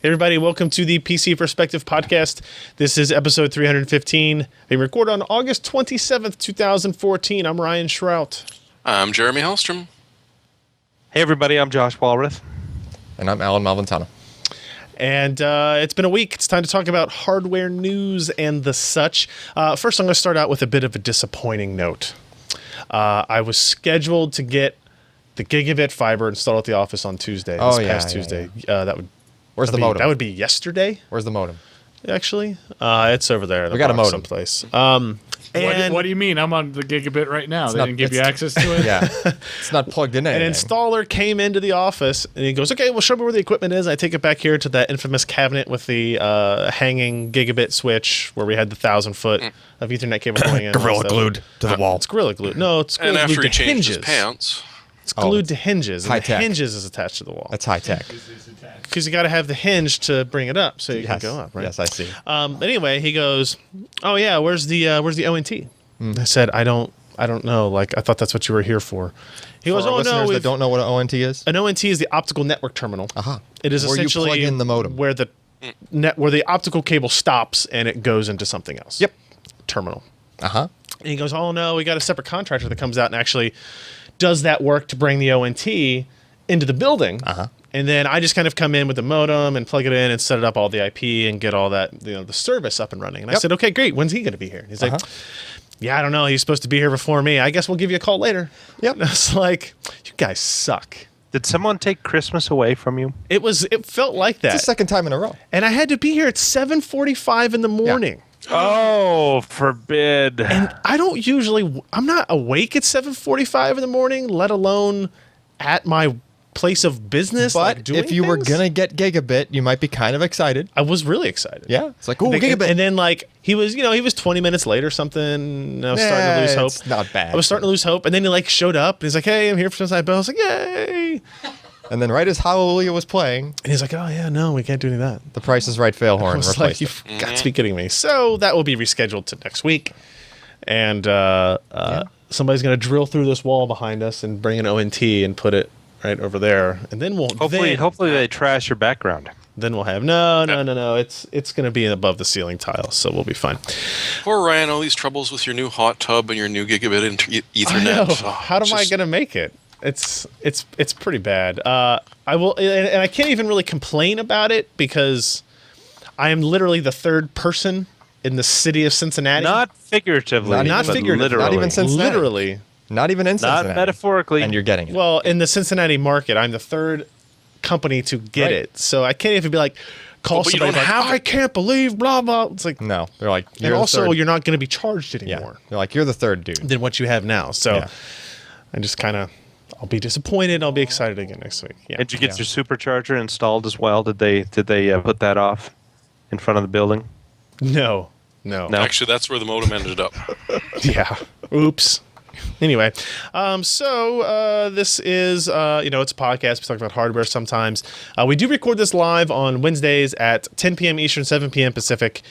Hey everybody, welcome to the PC Perspective Podcast. This is episode 315. Being recorded on August 27th, 2014. I'm Ryan Shrout. I'm Jeremy Hellstrom. Hey everybody, I'm Josh Walrath. And I'm Alan Malventano. And it's been a week. It's time to talk about hardware news and the such. First, I'm going to start out with a bit of a disappointing note. I was scheduled to get the gigabit fiber installed at the office on Tuesday. Past Tuesday. Where's the modem? That would be yesterday. Where's the modem? Actually, it's over there. We got a modem someplace. What do you mean? I'm on the gigabit right now. They didn't give you access to it? Yeah. It's not plugged in anything. An installer came into the office, and he goes, okay, well, show me where the equipment is. I take it back here to that infamous cabinet with the hanging gigabit switch where we had the 1,000-foot of Ethernet cable going in. Gorilla glued to the wall. It's Gorilla glued. No, it's And glued after he to changed hinges. his pants. It's glued to hinges, and the high-tech. hinges is attached to the wall. That's high tech. Because you got to have the hinge to bring it up so you can go up, right? Yes, I see. Anyway, he goes, "Oh yeah, where's the ONT?" I said, "I don't know. Like I thought that's what you were here for." He goes, For our "Oh listeners no, that don't know what an ONT is. an ONT is the optical network terminal. It is Where you essentially plug in the modem. where the where the optical cable stops and it goes into something else. Yep. Terminal." Uh-huh. And he goes, "Oh no, we got a separate contractor that comes out and actually does that work to bring the ONT into the building." And then I just kind of come in with the modem and plug it in and set it up all the IP and get all that, the service up and running. And I said, "Okay, great. When's he going to be here?" And he's like, "Yeah, I don't know. He's supposed to be here before me. I guess we'll give you a call later." Yep. And I was like, "You guys suck." Did someone take Christmas away from you? It felt like that. It's the second time in a row. And I had to be here at 7:45 in the morning. Oh, forbid. And I'm not awake at 7:45 in the morning, let alone at my place of business. But like doing if you were things. going to get gigabit, you might be kind of excited. I was really excited. Yeah. It's like, oh, gigabit. And then like he was 20 minutes late or something. And I was starting to lose hope. It's not bad. I was starting to lose hope. And then he like showed up and he's like, "Hey, I'm here for some." I was like, "Yay." And then right as Hallelujah was playing, And he's like, "Oh yeah, no, we can't do any of that." the Price is Right fail I horn was replaced like, it. "You've got to be kidding me." So that will be rescheduled to next week. And somebody's going to drill through this wall behind us and bring an ONT and put it right over there. And then we'll Hopefully they trash your background. Then we'll have no. It's going to be above the ceiling tile, so we'll be fine. Poor Ryan, all these troubles with your new hot tub and your new gigabit Ethernet. I know. Oh, How am I going to make it? It's pretty bad. I will, and I can't even really complain about it because I am literally the third person in the city of Cincinnati. Not figuratively. Not but figuratively. Literally. Not even Cincinnati. Literally. Not even in Not Cincinnati. metaphorically. And you're getting it. Well, in the Cincinnati market, I'm the third company to get Right. it. So I can't even be like, call but you somebody don't like, have I it. can't believe, blah, blah. It's like, No. They're like, and you're the also, third. you're not going to be charged Yeah. anymore They're like, you're the third dude. than what you have now. So Yeah. I just kind of, I'll be disappointed. I'll be excited again next week. Yeah. Did you get your supercharger installed as well? Did they put that off in front of the building? No. Actually, that's where the modem ended up. Yeah. Oops. Anyway, so this is, it's a podcast. We talk about hardware sometimes. We do record this live on Wednesdays at 10 p.m. Eastern, 7 p.m. Pacific.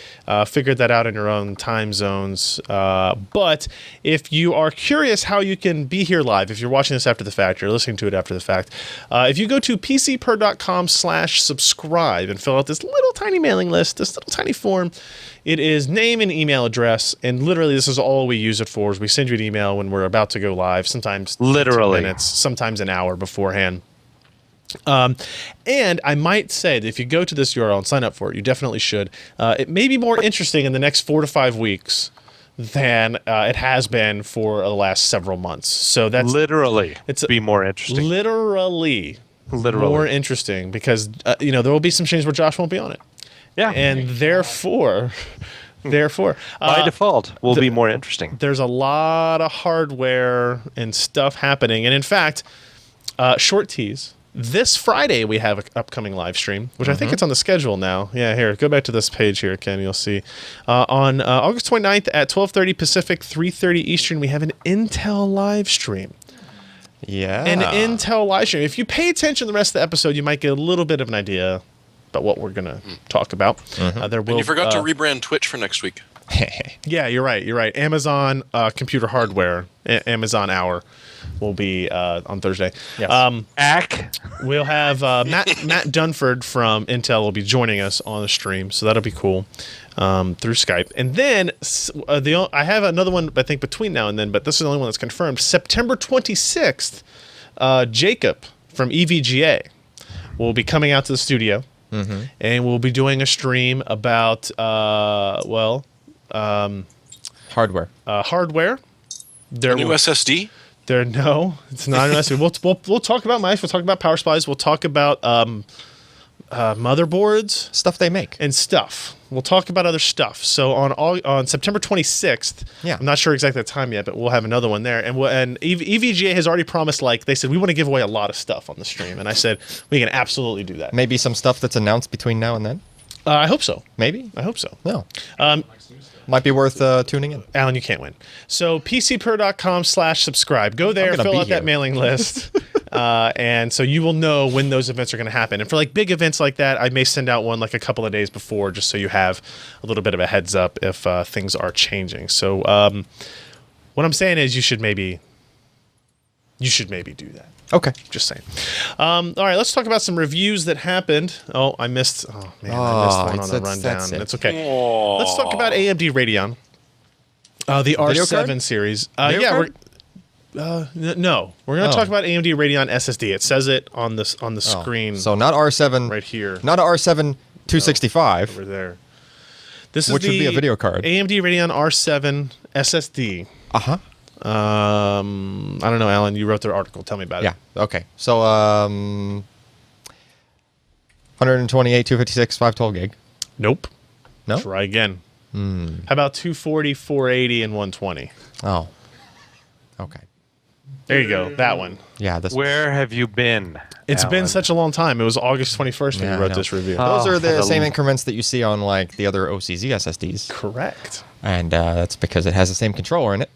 Figure that out in your own time zones. But if you are curious how you can be here live, if you're watching this after the fact, you're listening to it after the fact, if you go to PCPer.com/subscribe and fill out this little tiny mailing list, this little tiny form, it is name and email address, and literally this is all we use it for. Is we send you an email when we're about to go live, sometimes 10 minutes, sometimes an hour beforehand. And I might say that if you go to this URL and sign up for it, you definitely should. It may be more interesting in the next 4 to 5 weeks than it has been for the last several months. So that's Literally. It's be more interesting. literally more interesting because there will be some changes where Josh won't be on it. Yeah. And therefore, by default, will be more interesting. there's a lot of hardware and stuff happening. And in fact, short tease, this Friday we have an upcoming live stream, which I think it's on the schedule now. Yeah, here, go back to this page here, Ken. You'll see. On August 29th at 12:30 Pacific, 3:30 Eastern, we have an Intel live stream. Yeah. An Intel live stream. If you pay attention to the rest of the episode, you might get a little bit of an idea about what we're going to talk about. There will, And you forgot to rebrand Twitch for next week. Yeah, you're right. Amazon computer hardware, Amazon Hour. will be on Thursday. Ack. We'll have Matt Dunford from Intel will be joining us on the stream, so that'll be cool through Skype. And then I have another one, I think, between now and then, but this is the only one that's confirmed. September 26th, Jacob from EVGA will be coming out to the studio, and we'll be doing a stream about, Hardware. hardware. A new SSD? No, it's not an SSD. We'll talk about mice. We'll talk about power supplies. We'll talk about motherboards Stuff they make. and stuff. We'll talk about other stuff. So on September 26th, Yeah. I'm not sure exactly the time yet, but we'll have another one there. And EVGA has already promised, like they said, we want to give away a lot of stuff on the stream. And I said, we can absolutely do that. Maybe some stuff that's announced between now and then. I hope so. Maybe. I hope so. No. Might be worth tuning in. Alan, you can't win. So PCPer.com/subscribe. Go there, I'm gonna fill be out that here. mailing list. And so you will know when those events are going to happen. And for like big events like that, I may send out one like a couple of days before just so you have a little bit of a heads up if things are changing. So what I'm saying is you should maybe do that. Okay. Just saying. All right, let's talk about some reviews that happened. I missed one on the rundown. that's it. It's okay. Let's talk about AMD Radeon. The R7 card? series. Video Yeah, card? no. We're going to talk about AMD Radeon SSD. It says it on the screen So not R7. right here. Not an R7 265. Over there. This is Which would be a video card. AMD Radeon R7 SSD. Uh-huh. I don't know, Alan. You wrote their article. Tell me about Yeah. it. Okay. So 128, 256, 512 gig. Nope. No? Try again. How about 240, 480, and 120? Oh. Okay. There you go. That one. Yeah. This. Where have you been? It's been Alan? such a long time. It was August 21st when Yeah, you I wrote know. this review. Those are for the the same l- increments that you see on like the other OCZ SSDs, Correct. and that's because it has the same controller in it.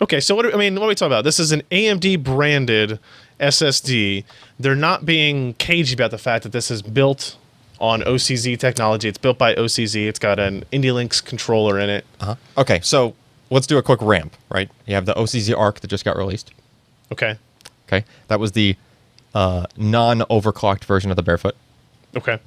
Okay, so what are we talking about? This is an AMD branded SSD. They're not being cagey about the fact that this is built on OCZ technology. It's built by OCZ. It's got an IndyLinks controller in it. Okay, so let's do a quick ramp. Right, you have the OCZ Arc that just got released. Okay. Okay, that was the non-overclocked version of the Barefoot, Okay.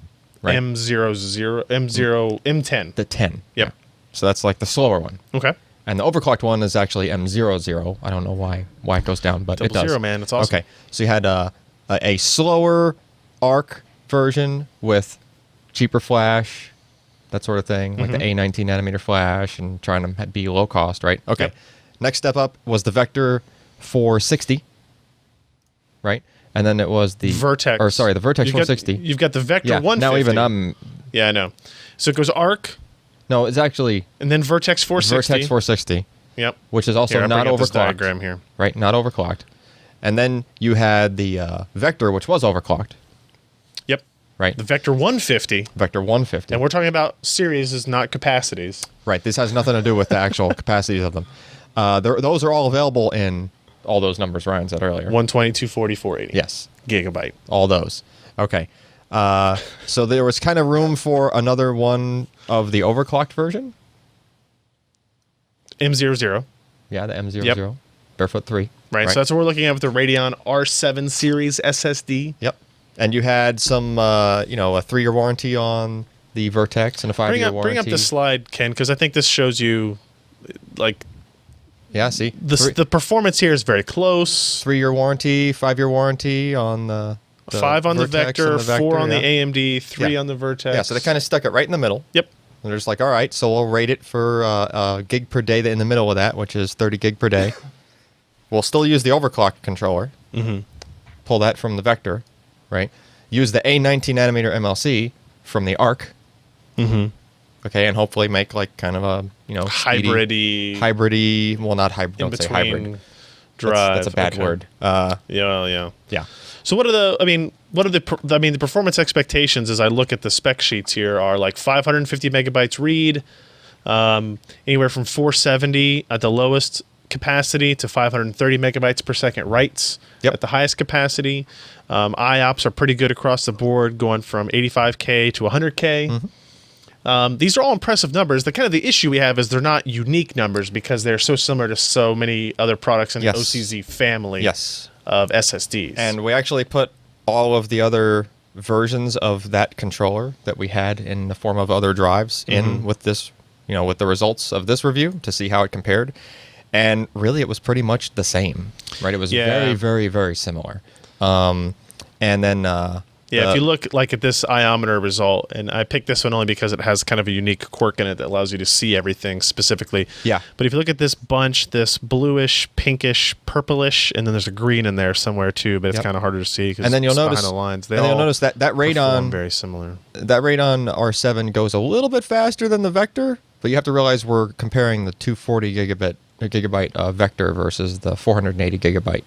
Right. M10. the 10. Yep. Yeah. So that's like the slower one. Okay. And the overclocked one is actually M00. I don't know why it goes down, but it Double does. zero, man. It's awesome. Okay, so you had a slower Arc version with cheaper flash, that sort of thing, like the A19 nanometer flash, and trying to be low cost, right? Okay. Yep. Next step up was the Vector 460, right? And then it was the Vertex. Or sorry, the Vertex You've got- 460. You've got the Vector yeah. 150. Now even I'm. Yeah, I know. So it goes Arc, No, it's actually and then Vertex 460. Vertex 460, Yep. which is also Here, I not bring up this overclocked. diagram here. Right, not overclocked. And then you had the Vector, which was overclocked, Yep. right? The Vector 150. Vector 150. And we're talking about series, not capacities. Right, this has nothing to do with the actual capacities of them. Those are all available in all those numbers Ryan said earlier. 120, 240, 480. Yes, Gigabyte. all those. Okay. So there was kind of room for another one of the overclocked version. M00. Yeah, the M00. Yep. Barefoot 3. Right. So that's what we're looking at with the Radeon R7 series SSD. Yep. And you had some, a 3-year warranty on the Vertex and a 5-year warranty. Bring up this slide, Ken, because I think this shows you, like, Yeah, see? the performance here is very close. 3-year warranty, 5-year warranty on the 5 on the Vertex Vector, and 4 on yeah. the AMD, 3 Yeah. on the Vertex. Yeah, so they kind of stuck it right in the middle. Yep. And they're just like, all right, so we'll rate it for gig per day in the middle of that, which is 30 gig per day. We'll still use the overclock controller. Mm-hmm. Pull that from the Vector, right? Use the A19 nanometer MLC from the Arc. Mm-hmm. Okay, and hopefully make like kind of a, speedy- hybridy, well, not hybrid, in don't say between hybrid. drive. That's a bad Okay. word. Yeah. Yeah. So what are the performance expectations as I look at the spec sheets here are like 550 megabytes read, anywhere from 470 at the lowest capacity to 530 megabytes per second writes at the highest capacity. IOPS are pretty good across the board, going from 85K to 100K. These are all impressive numbers. The issue we have is they're not unique numbers because they're so similar to so many other products in the OCZ family of SSDs. And we actually put all of the other versions of that controller that we had in the form of other drives in with this, with the results of this review to see how it compared. And really, it was pretty much the same, right? It was very, very, very similar. And then... if you look at this iometer result, and I picked this one only because it has kind of a unique quirk in it that allows you to see everything specifically. Yeah. But if you look at this bunch, this bluish, pinkish, purplish, and then there's a green in there somewhere too, but it's kind of harder to see because you'll notice behind the lines. You'll notice that Radeon very similar. That Radeon R7 goes a little bit faster than the Vector, but you have to realize we're comparing the 240 gigabyte Vector versus the 480 gigabyte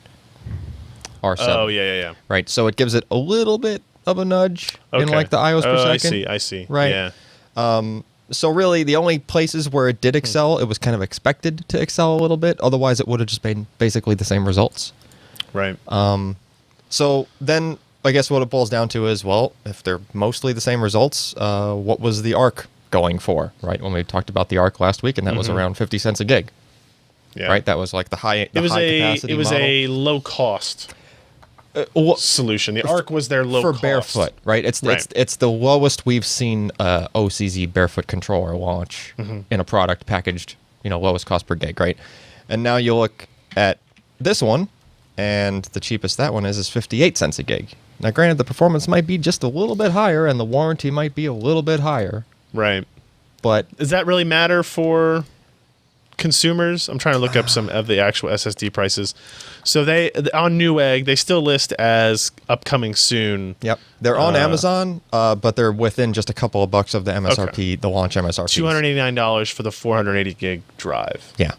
R7. Oh yeah. Right, so it gives it a little bit of a nudge in like the IOs per second. I see. Right. Yeah. So really, the only places where it did excel, it was kind of expected to excel a little bit. Otherwise, it would have just been basically the same results. Right. So then, I guess what it boils down to is, well, if they're mostly the same results, what was the ARC going for? Right. When we talked about the ARC last week, and that was around 50 cents a gig. Yeah. Right. That was like the high. It was capacity It was model. a low cost solution. The ARC was their low for cost. Barefoot, right? It's the lowest we've seen OCZ Barefoot controller launch in a product packaged, lowest cost per gig, right? And now you look at this one, and the cheapest that one is 58 cents a gig. Now, granted, the performance might be just a little bit higher, and the warranty might be a little bit higher, right? But does that really matter for consumers? I'm trying to look up some of the actual SSD prices. So they on Newegg, they still list as upcoming soon. Yep, they're on Amazon, but they're within just a couple of bucks of the MSRP, the launch MSRP. $289 for the 480 gig drive. Yeah.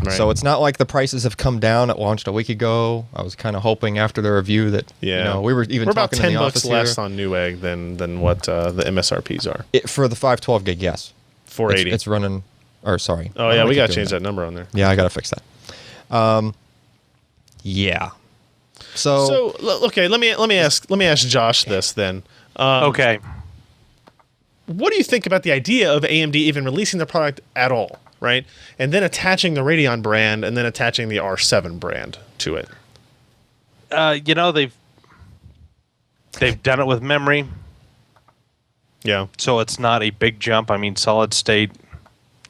Right. So it's not like the prices have come down. It launched a week ago. I was kind of hoping after the review that we were even talking in the office we're about $10 less on Newegg than what the MSRPs are. For the 512 gig, yes. 480. It's running. Or sorry. Oh yeah, we gotta change that number on there. Yeah, I gotta fix that. Yeah. So okay, let me ask Josh this then. Okay. What do you think about the idea of AMD even releasing the product at all, right? And then attaching the Radeon brand and then attaching the R7 brand to it. They've done it with memory. Yeah. So it's not a big jump. I mean, solid state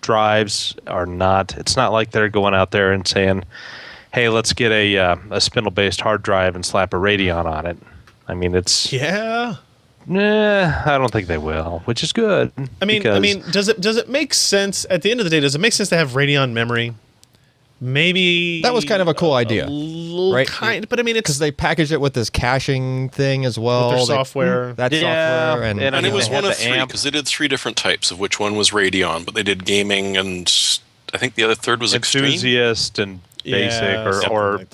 drives are not. It's not like they're going out there and saying, "Hey, let's get a spindle-based hard drive and slap a Radeon on it." I mean, it's I don't think they will, which is good. I mean, does it make sense at the end of the day? Does it make sense to have Radeon memory? Maybe that was kind of a cool idea, right? But I mean, it's because they packaged it with this caching thing as well. With their software, software, and it was one of three because they did three different types of which one was Radeon, but they did gaming and I think the other third was enthusiast extreme? And basic or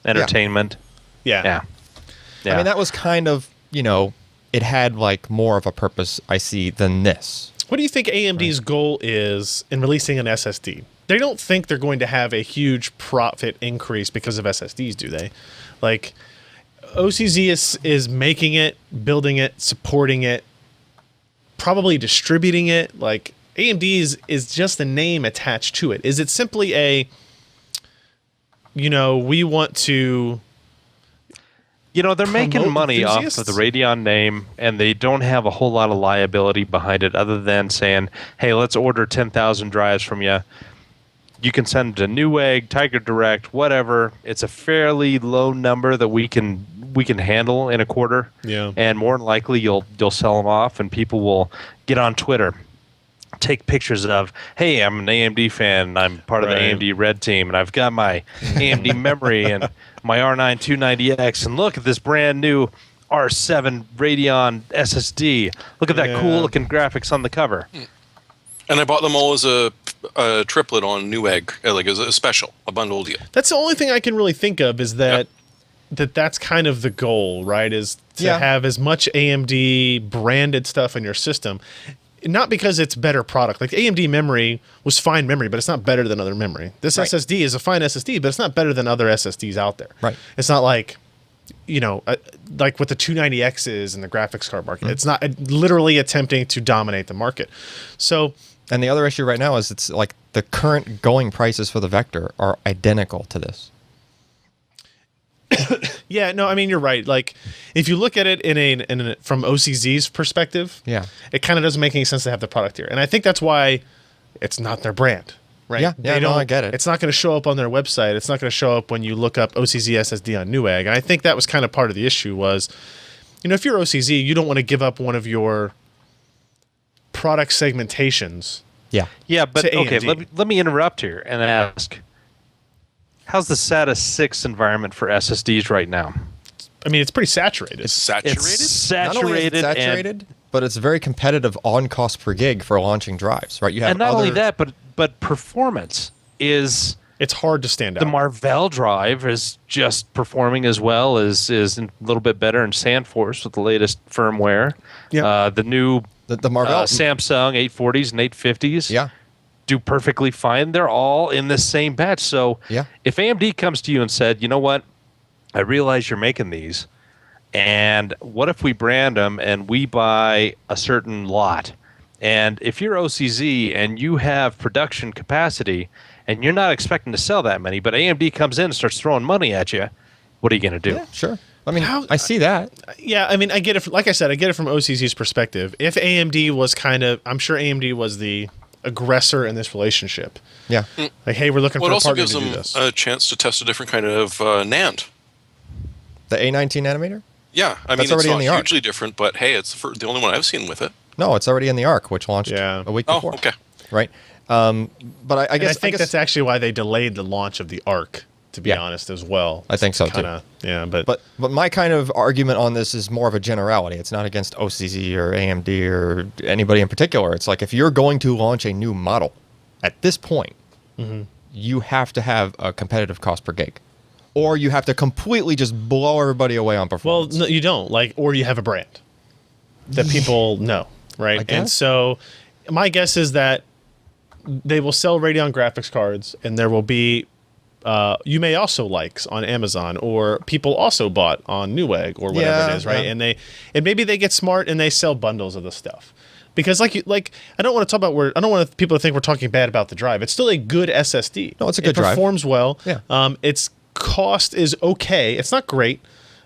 entertainment. Yeah. I mean, that was kind of it had like more of a purpose I see than this. What do you think AMD's goal is in releasing an SSD? They don't think they're going to have a huge profit increase because of SSDs, do they? Like, OCZ is making it, building it, supporting it, probably distributing it. Like, AMD is just a name attached to it. Is it simply a, we want to... they're making money off of the Radeon name, and they don't have a whole lot of liability behind it other than saying, hey, let's order 10,000 drives from you. You can send to Newegg, Tiger Direct, whatever. It's a fairly low number that we can handle in a quarter. Yeah. And more than likely, you'll sell them off, and people will get on Twitter, take pictures of, hey, I'm an AMD fan, and I'm part of the AMD Red Team, and I've got my AMD memory and my R9 290X, and look at this brand new R7 Radeon SSD. Look at that cool looking graphics on the cover. And I bought them all as a triplet on Newegg, like as a special, a bundle deal. That's the only thing I can really think of is that that's kind of the goal, right? Is to have as much AMD branded stuff in your system. Not because it's better product. Like AMD memory was fine memory, but it's not better than other memory. This SSD is a fine SSD, but it's not better than other SSDs out there. Right. It's not like, like with the 290Xs and the graphics card market. It's not literally attempting to dominate the market. So, and the other issue right now is it's like the current going prices for the Vector are identical to this. Yeah, no, I mean, you're right. Like, if you look at it from OCZ's perspective, it kind of doesn't make any sense to have the product here. And I think that's why it's not their brand, right? Yeah, no, I get it. It's not going to show up on their website. It's not going to show up when you look up OCZ SSD on Newegg. And I think that was kind of part of the issue was, if you're OCZ, you don't want to give up one of your product segmentations. Yeah, but okay, let me interrupt here and ask, how's the SATA 6 environment for SSDs right now? I mean, it's pretty saturated. It's saturated? It's saturated. Not only is it saturated, but it's very competitive on cost per gig for launching drives, right? You have and not only that, but performance is... It's hard to stand out. The Marvell drive is just performing as well, is a little bit better in SandForce with the latest firmware. Yeah. The new the Marvell Samsung 840s and 850s do perfectly fine. They're all in the same batch. So if AMD comes to you and said, you know what, I realize you're making these, and what if we brand them and we buy a certain lot? And if you're OCZ and you have production capacity and you're not expecting to sell that many, but AMD comes in and starts throwing money at you, what are you going to do? Yeah, sure. I mean, I see that. Yeah, I mean, I get it. Like I said, I get it from OCZ's perspective. If AMD was I'm sure AMD was the aggressor in this relationship. Yeah. Like, hey, we're looking for a partner to do this. It also gives them a chance to test a different kind of NAND. The A19 nanometer? Yeah, I mean, it's not hugely different, but hey, it's the only one I've seen with it. No, it's already in the ARC, which launched a week before. Oh, okay. Right. But I guess that's actually why they delayed the launch of the ARC, to be honest, as well. I think so too. Yeah, but my kind of argument on this is more of a generality. It's not against OCZ or AMD or anybody in particular. It's like if you're going to launch a new model at this point, you have to have a competitive cost per gig, or you have to completely just blow everybody away on performance. Well, no, you don't. Or you have a brand that people know, right? And so my guess is that they will sell Radeon graphics cards, and there will be you may also likes on Amazon, or people also bought on Newegg or whatever it is, right? Yeah. And maybe they get smart and they sell bundles of the stuff. Because I don't want to talk about I don't want people to think we're talking bad about the drive. It's still a good SSD. No, it's a good drive. It performs well. Yeah. Its cost is okay. It's not great.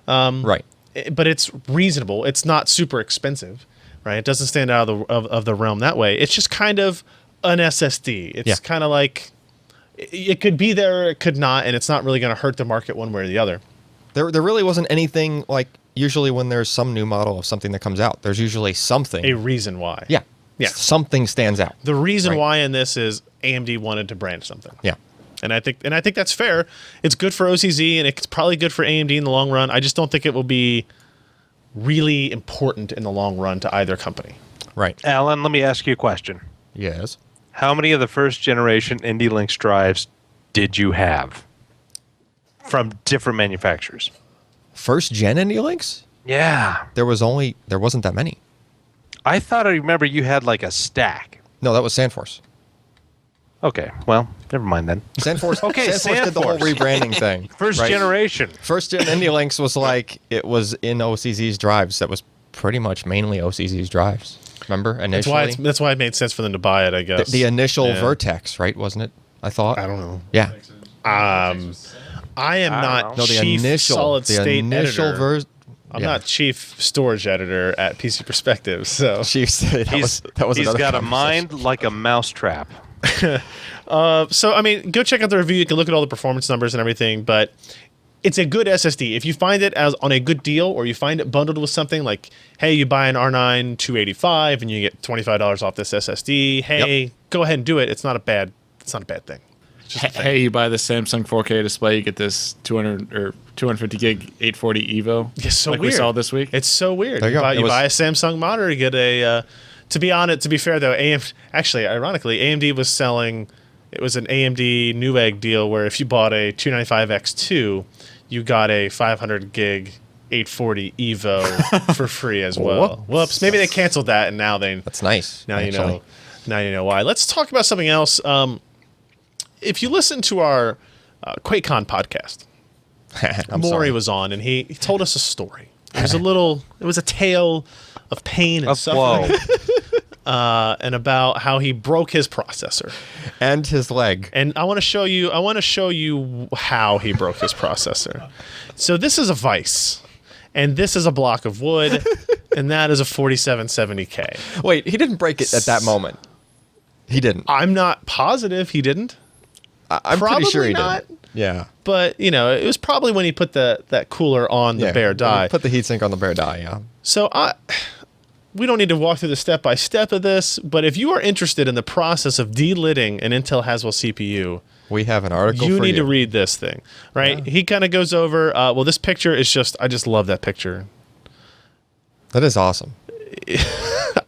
Right. But it's reasonable. It's not super expensive, right? It doesn't stand out of the realm that way. It's just kind of an SSD. It's kind of like it could be there, or it could not, and it's not really going to hurt the market one way or the other. There really wasn't anything like. Usually when there's some new model of something that comes out, there's usually something. A reason why. Yeah. Yeah. Something stands out. The reason why in this is AMD wanted to brand something. Yeah. And I think that's fair. It's good for OCZ, and it's probably good for AMD in the long run. I just don't think it will be really important in the long run to either company. Right. Alan, let me ask you a question. Yes. How many of the first generation ND-Lynx drives did you have from different manufacturers? First gen ND-Lynx? Yeah. There wasn't that many. I thought I remember you had like a stack. No, that was SandForce. Okay, well, never mind then. SandForce. Okay, SandForce did the whole rebranding thing. First generation. First gen ND-Lynx was like it was in OCZ's drives. That was pretty much mainly OCZ's drives. Remember initially? That's why it made sense for them to buy it, I guess. The initial Vertex, right? Wasn't it? I thought. I don't know. Yeah. I am not chief solid state editor. I'm not chief storage editor at PC Perspective, so chief. That was he's got a mind like a mousetrap. So I mean, go check out the review. You can look at all the performance numbers and everything, but it's a good SSD. If you find it as on a good deal, or you find it bundled with something like, hey, you buy an R9 285 and you get $25 off this SSD. Hey, go ahead and do it. It's not a bad thing. Hey, you buy the Samsung 4K display, you get this 200 or 250 gig 840 Evo. It's so like weird. We saw this week. It's so weird. There You buy a Samsung monitor, you get a. To be fair though, ironically, AMD was selling. It was an AMD Newegg deal where if you bought a 295X2, you got a 500 gig 840 Evo for free as well. Whoops. Maybe they canceled that, and now they. That's nice. Now you know. Now you know why. Let's talk about something else. If you listen to our QuakeCon podcast, Maury was on, and he told us a story. It was a tale of pain and suffering. And about how he broke his processor and his leg. And I want to show you how he broke his processor. So this is a vise, and this is a block of wood, and that is a 4770K. Wait, he didn't break it at that moment. He didn't. I'm not positive he didn't. I'm probably pretty sure he not. did. Yeah. But, it was probably when he put that cooler on the bare die. Put the heatsink on the bare die, yeah. So we don't need to walk through the step-by-step of this, but if you are interested in the process of delidding an Intel Haswell CPU, we have an article for you. You need to read this thing, right? Yeah. He kind of goes over, this picture is I just love that picture. That is awesome.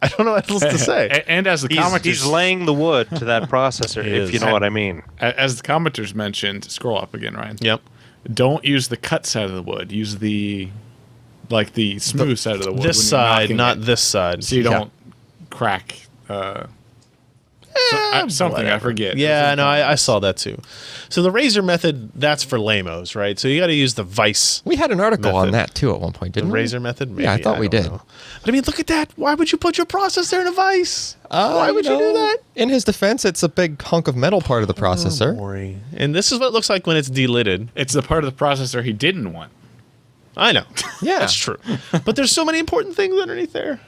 I don't know what else to say. And as the commenters... He's laying the wood to that processor, if you know what I mean. As the commenters mentioned, scroll up again, Ryan. Yep. Don't use the cut side of the wood. Use the smooth side of the wood. This side, not this side. So you don't crack... something, whatever. I forget. Yeah, no, I saw that too. So the razor method, that's for lamos, right? So you got to use the vice. We had an article method. On that too at one point, didn't the we? razor method? Maybe, yeah, I thought we did. Know. But I mean, look at that. Why would you put your processor in a vice? Why would you do that? In his defense, it's a big hunk of metal part of the processor. And this is what it looks like when it's delidded. It's the part of the processor he didn't want. I know. Yeah. That's true. But there's so many important things underneath there.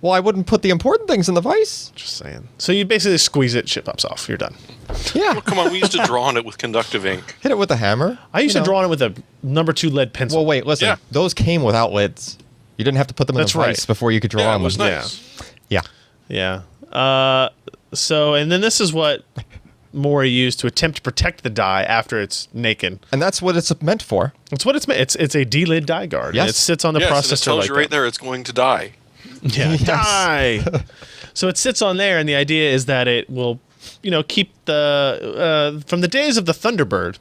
Well, I wouldn't put the important things in the vice. Just saying. So you basically squeeze it, shit pops off. You're done. Yeah. Well, come on, we used to draw on it with conductive ink. Hit it with a hammer. I used to draw on it with a number 2 lead pencil. Well, wait, listen. Yeah. Those came without lids. You didn't have to put them in the vice before you could draw on them. It was nice. Yeah. Yeah. So, and then this is what Maury used to attempt to protect the die after it's naked. And that's what it's meant for. That's what it's meant. It's a D-lid die guard. Yes. And it sits on the processor and it tells you right there it's going to die. Yeah, Yes. die. So it sits on there, and the idea is that it will, keep from the days of the Thunderbird,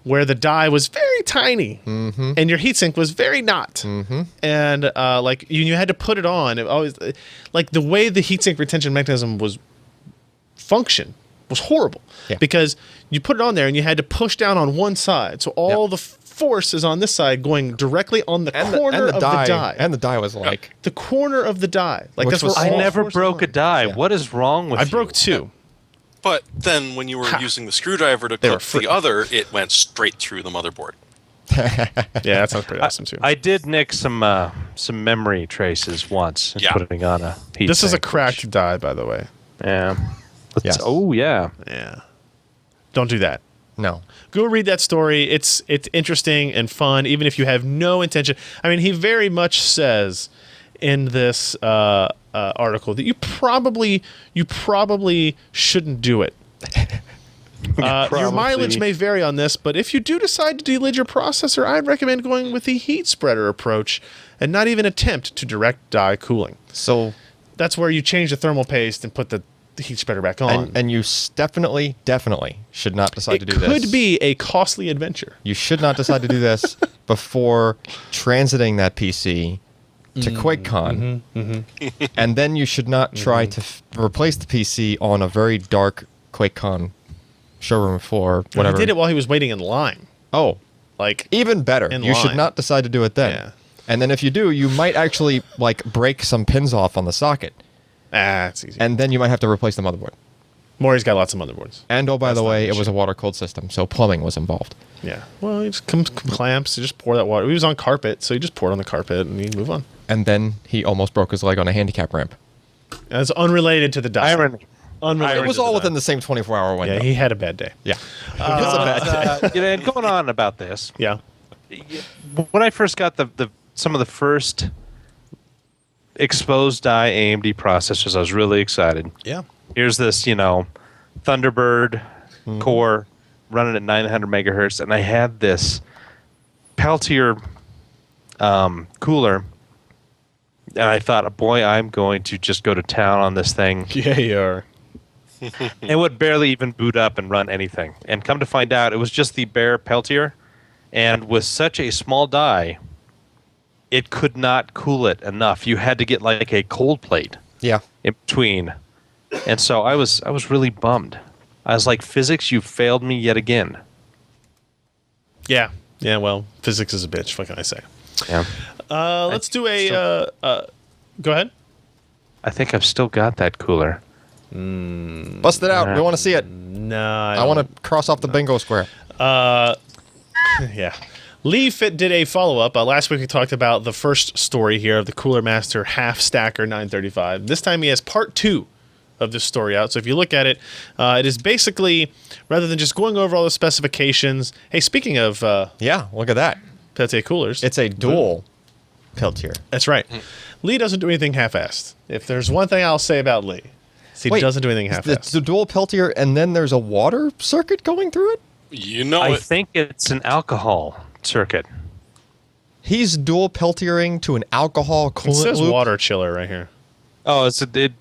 where the die was very tiny, and your heatsink was very not, and you had to put it on. It always the way the heatsink retention mechanism was horrible, because you put it on there and you had to push down on one side, so all the force is on this side going directly on the corner of the die. And the die was the corner of the die. That's where I never broke a die. Yeah. What is wrong with you? I broke 2. But then when you were using the screwdriver to clip the other, it went straight through the motherboard. Yeah, that sounds pretty awesome too. I did nick some memory traces once, putting on a heat This is a sink, cracked die, by the way. Yeah. Yes. Oh, yeah. Yeah. Don't do that. No. Go read that story. It's interesting and fun, even if you have no intention. I mean, he very much says in this article that you probably shouldn't do it. Your mileage may vary on this, but if you do decide to delid your processor, I'd recommend going with the heat spreader approach and not even attempt to direct die cooling. So that's where you change the thermal paste and put the heat spreader back on. And you definitely should not decide to do this. It could be a costly adventure. You should not decide to do this before transiting that PC to QuakeCon. And then you should not try to replace the PC on a very dark QuakeCon showroom floor, whatever. He did it while he was waiting in line. Oh. Even better. You should not decide to do it then. Yeah. And then if you do, you might actually break some pins off on the socket. It's easy. And then you might have to replace the motherboard. Maury's got lots of motherboards. And by the way, it was a water-cooled system, so plumbing was involved. Yeah. Well, he just clamps, you just pour that water. He was on carpet, so you just pour it on the carpet and you move on. And then he almost broke his leg on a handicap ramp. And it's unrelated to the dust. Irony. It was all within the same 24-hour window. Yeah, he had a bad day. Yeah. It was a bad day. And going on about this. Yeah. When I first got some of the first exposed die AMD processors, I was really excited. Yeah. Here's this, Thunderbird core running at 900 megahertz, and I had this Peltier cooler, and I thought, boy, I'm going to just go to town on this thing. Yeah, you are. It would barely even boot up and run anything. And come to find out, it was just the bare Peltier, and with such a small die, it could not cool it enough. You had to get a cold plate in between. And so I was really bummed. I was like, physics, you failed me yet again. Yeah. Yeah, well, physics is a bitch. What can I say? Yeah. Let's do a. Go ahead. I think I've still got that cooler. Bust it out. We want to see it. No, I want to cross off the bingo square. Yeah. Lee Fit did a follow-up. Last week we talked about the first story here of the Cooler Master Half Stacker 935. This time he has part 2 of this story out. So if you look at it, it is basically, rather than just going over all the specifications, hey, speaking of Yeah, look at that. Peltier coolers. It's a dual Peltier. That's right. Lee doesn't do anything half-assed. If there's one thing I'll say about Lee, is he doesn't do anything half-assed. It's a dual Peltier, and then there's a water circuit going through it? You know I it. think it's an alcohol circuit. He's dual Peltiering to an alcohol It coolant says loop. water chiller right here. Oh, it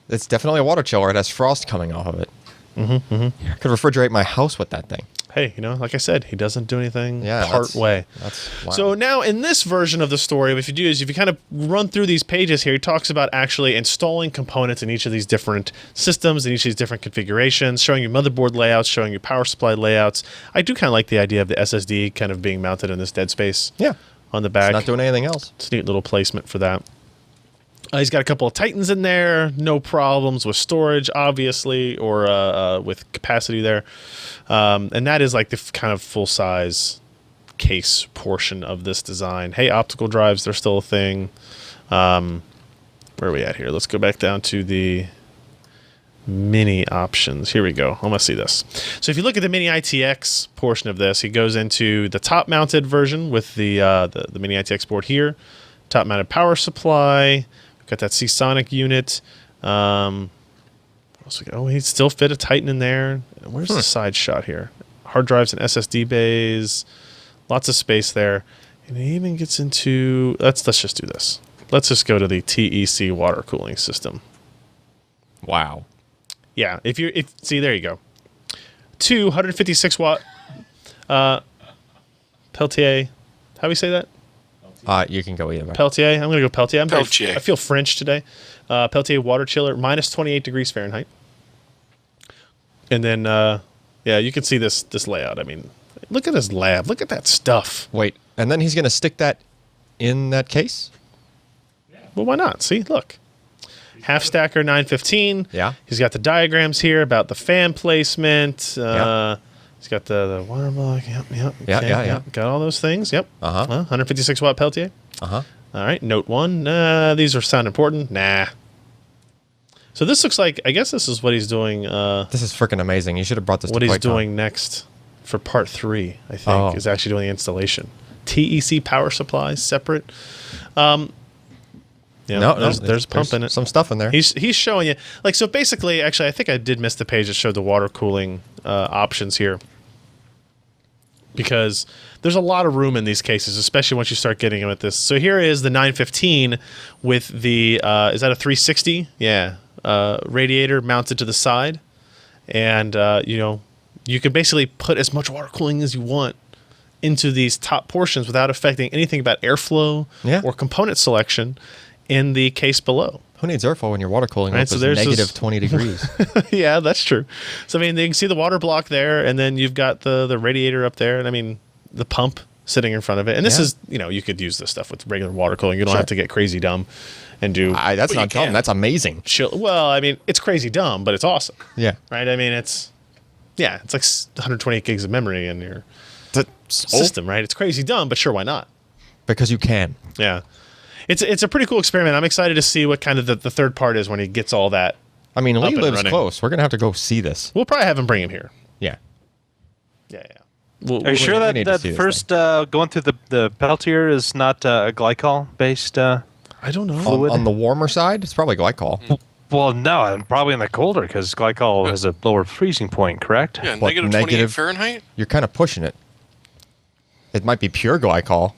It's definitely a water chiller. It has frost coming off of it. Could refrigerate my house with that thing. Hey, like I said, he doesn't do anything part that's- way. That's wow. So now in this version of the story, what you do is if you kind of run through these pages here, he talks about actually installing components in each of these different systems, in each of these different configurations, showing you motherboard layouts, showing you power supply layouts. I do kind of like the idea of the SSD kind of being mounted in this dead space yeah, on the back. it's not doing anything else. It's a neat little placement for that. He's got a couple of Titans in there. No problems with storage, obviously, or with capacity there. And that is like the kind of full-size case portion of this design. Hey, optical drives, they're still a thing. Where are we at here? Let's go back down to the mini options. Here we go. I want to see this. So if you look at the mini ITX portion of this, he goes into the top-mounted version with the mini ITX board here. Top-mounted power supply. Got that Seasonic unit. He still fit a Titan in there. Where's the side shot here? Hard drives and SSD bays. Lots of space there. And it even gets into... Let's just do this. Let's just go to the TEC water cooling system. Wow. Yeah, see, there you go. 256 watt Peltier. How do we say that? You can go either way. Peltier. I'm going to go Peltier. Peltier. I feel French today. Peltier water chiller, minus 28 degrees Fahrenheit. And then, you can see this layout. I mean, look at his lab. Look at that stuff. Wait, and then he's going to stick that in that case? Well, why not? See, look. Half stacker 915. Yeah. He's got the diagrams here about the fan placement. Yeah. He's got the water block. Yep. Yeah. Got all those things. Yep. 156 watt Peltier. Uh-huh. All right. Note 1. These sound important. Nah. So this looks like, I guess this is what he's doing. This is freaking amazing. You should have brought this What to he's QuakeCon. doing next for part 3, I think, is actually doing the installation. TEC power supplies separate. There's pump in it. Some stuff in there. He's showing you, like, so basically, actually, I think I did miss the page that showed the water cooling options here, because there's a lot of room in these cases, especially once you start getting with this. So here is the 915 with the is that a 360? Yeah, radiator mounted to the side, and you can basically put as much water cooling as you want into these top portions without affecting anything about airflow or component selection in the case below. Who needs airflow when your water cooling Right, loop so is there's negative this- 20 degrees? Yeah, that's true. So, I mean, you can see the water block there, and then you've got the radiator up there, and I mean, the pump sitting in front of it. And this is, you could use this stuff with regular water cooling. You don't have to get crazy dumb and do... That's not dumb. That's amazing. chill. Well, I mean, it's crazy dumb, but it's awesome. Yeah. Right? I mean, it's like 128 gigs of memory in your That's system, right? It's crazy dumb, but sure, why not? Because you can. Yeah. It's a pretty cool experiment. I'm excited to see what kind of the third part is when he gets all that. I mean, Lee and lives running. close. We're going to have to go see this. We'll probably have him bring him here. Yeah. Yeah. Are you sure we need to that see this first going through the Peltier is not a glycol-based? I don't know. Fluid? On the warmer side, it's probably glycol. Well, no, probably in the colder because glycol has a lower freezing point, correct? Yeah, What, negative 28 negative? Fahrenheit? You're kind of pushing it. It might be pure glycol.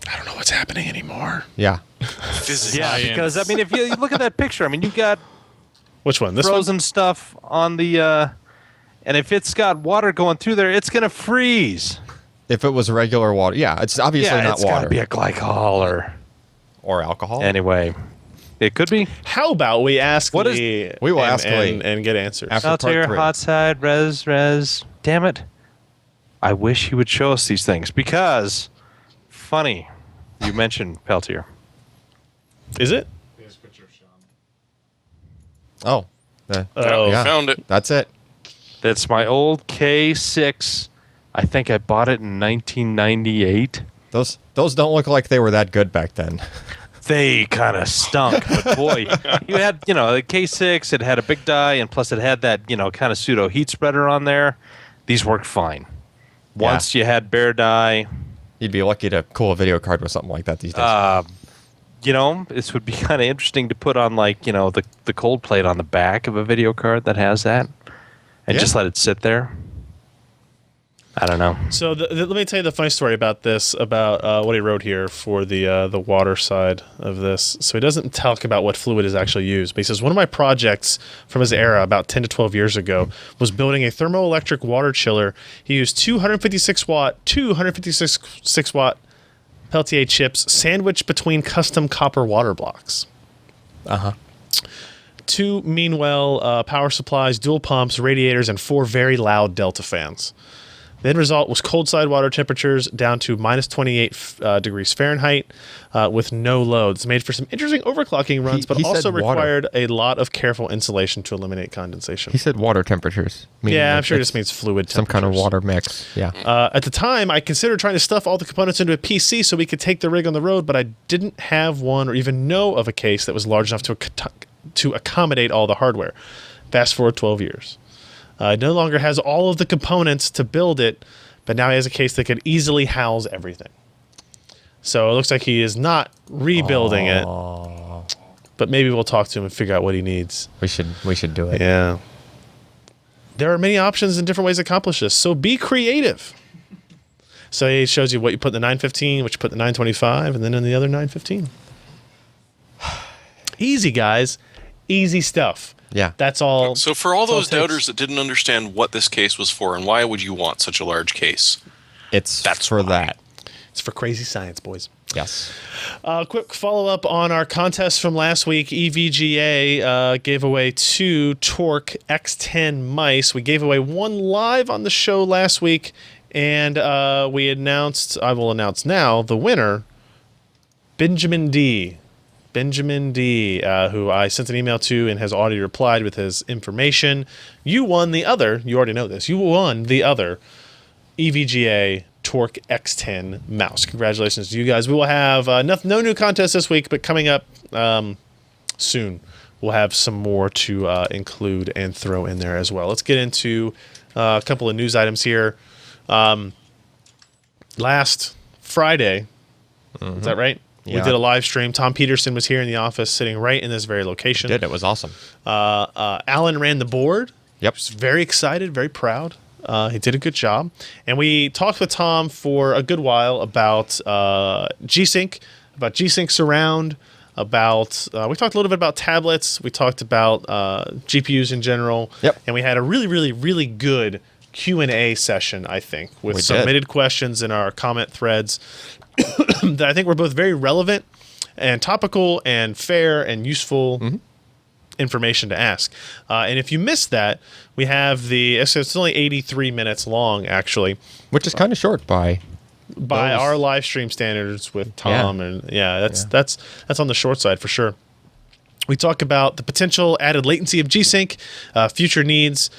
I don't know what's happening anymore. Yeah. Physics. Yeah, because I mean, if you look at that picture, I mean, you've got Which one? This frozen stuff on the, and if it's got water going through there, it's gonna freeze. If it was regular water. Yeah, it's obviously Yeah, not it's water. gotta be a glycol or alcohol. anyway. It could be. one? How about we ask What is- Lee We will and, ask Lee. and get answers. After part Peltier, 3. hot side, res. Damn it. I wish he would show us these things because, funny, you mentioned Peltier. Is it? Oh. Found it. That's it. That's my old K6. I think I bought it in 1998. Those don't look like they were that good back then. They kind of stunk, but boy, you had, the K6, it had a big die, and plus it had that, kind of pseudo heat spreader on there. These worked fine. Once you had bare die, you'd be lucky to cool a video card with something like that these days. This would be kind of interesting to put on, the cold plate on the back of a video card that has that, and just let it sit there. I don't know. So let me tell you the funny story about this, about what he wrote here for the water side of this. So he doesn't talk about what fluid is actually used, but he says, one of my projects from his era about 10 to 12 years ago was building a thermoelectric water chiller. He used 256 watt Peltier chips sandwiched between custom copper water blocks. Two Meanwell power supplies, dual pumps, radiators, and 4 very loud Delta fans. The end result was cold side water temperatures down to minus 28 degrees Fahrenheit with no load. It's made for some interesting overclocking runs, but also required a lot of careful insulation to eliminate condensation. He said water temperatures. Yeah, I'm sure it just means fluid temperatures. Some kind of water mix, yeah. At the time, I considered trying to stuff all the components into a PC so we could take the rig on the road, but I didn't have one or even know of a case that was large enough to accommodate all the hardware. Fast forward 12 years. No longer has all of the components to build it, but now he has a case that could easily house everything. So it looks like he is not rebuilding it, but maybe we'll talk to him and figure out what he needs. We should do it. Yeah. There are many options and different ways to accomplish this, so be creative. So he shows you what you put in the 915, what you put in the 925, and then in the other 915. Easy, guys. Easy stuff. Yeah. That's all. So for all those doubters that didn't understand what this case was for and why would you want such a large case? That's for that. It's for crazy science, boys. Yes. Quick follow-up on our contest from last week. EVGA gave away 2 Torque X10 mice. We gave away 1 live on the show last week, and I will announce now, the winner, Benjamin D., who I sent an email to and has already replied with his information. You won the other, you already know this, you won the other EVGA Torque X10 mouse. Congratulations to you guys. We will have no new contest this week, but coming up soon, we'll have some more to include and throw in there as well. Let's get into a couple of news items here. Last Friday, is that right? Yeah. We did a live stream. Tom Peterson was here in the office, sitting right in this very location. It was awesome. Alan ran the board. Yep. He was very excited, very proud. He did a good job. And we talked with Tom for a good while about G-Sync, about G-Sync Surround, we talked a little bit about tablets. We talked about GPUs in general. Yep. And we had a really, really, really good Q&A session, I think, with submitted questions in our comment threads that I think were both very relevant and topical and fair and useful information to ask. And if you missed that, we have it's only 83 minutes long, actually. Which is kind of short by our live stream standards with Tom. That's on the short side for sure. We talk about the potential added latency of G-Sync, future needs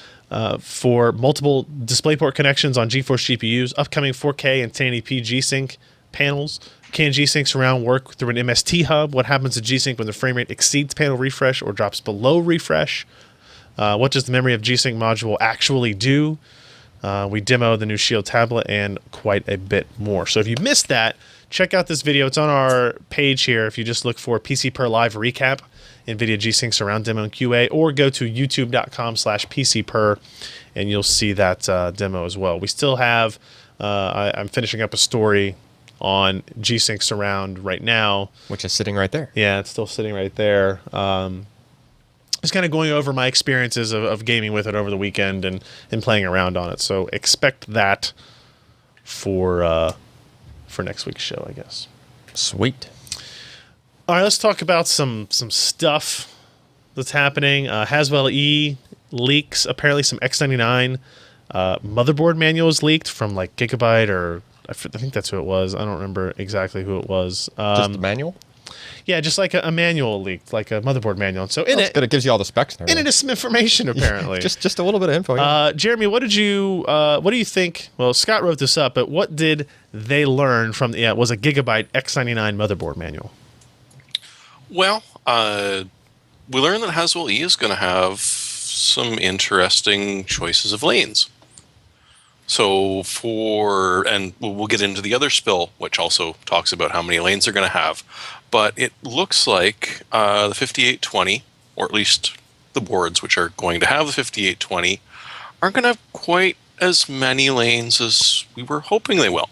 for multiple DisplayPort connections on GeForce GPUs, upcoming 4K and 1080p G-Sync panels. Can G-Sync Surround work through an MST hub? What happens to G-Sync when the frame rate exceeds panel refresh or drops below refresh? What does the memory of G-Sync module actually do? We demo the new Shield tablet and quite a bit more. So if you missed that, check out this video. It's on our page here. If you just look for PCPer Live Recap, NVIDIA G-Sync Surround Demo and QA, or go to youtube.com/PCPer, and you'll see that demo as well. We still have, I'm finishing up a story on G-Sync Surround right now. Which is sitting right there. Yeah, it's still sitting right there. Just kind of going over my experiences of gaming with it over the weekend and playing around on it. So expect that for next week's show, I guess. Sweet. All right, let's talk about some stuff that's happening. Haswell-E leaks apparently some X99 motherboard manuals leaked from like Gigabyte, or I think that's who it was. I don't remember exactly who it was. Just the manual? Yeah, just like a manual leaked, like a motherboard manual. And so in That's good. It gives you all the specs and in everything. it is some information apparently. just a little bit of info. Yeah. Jeremy, what do you think? Well, Scott wrote this up, but what did they learn from the was a Gigabyte X99 motherboard manual? Well, we learned that Haswell-E is going to have some interesting choices of lanes. So and we'll get into the other spill, which also talks about how many lanes they're going to have. But it looks like the 5820, or at least the boards which are going to have the 5820, aren't going to have quite as many lanes as we were hoping they will.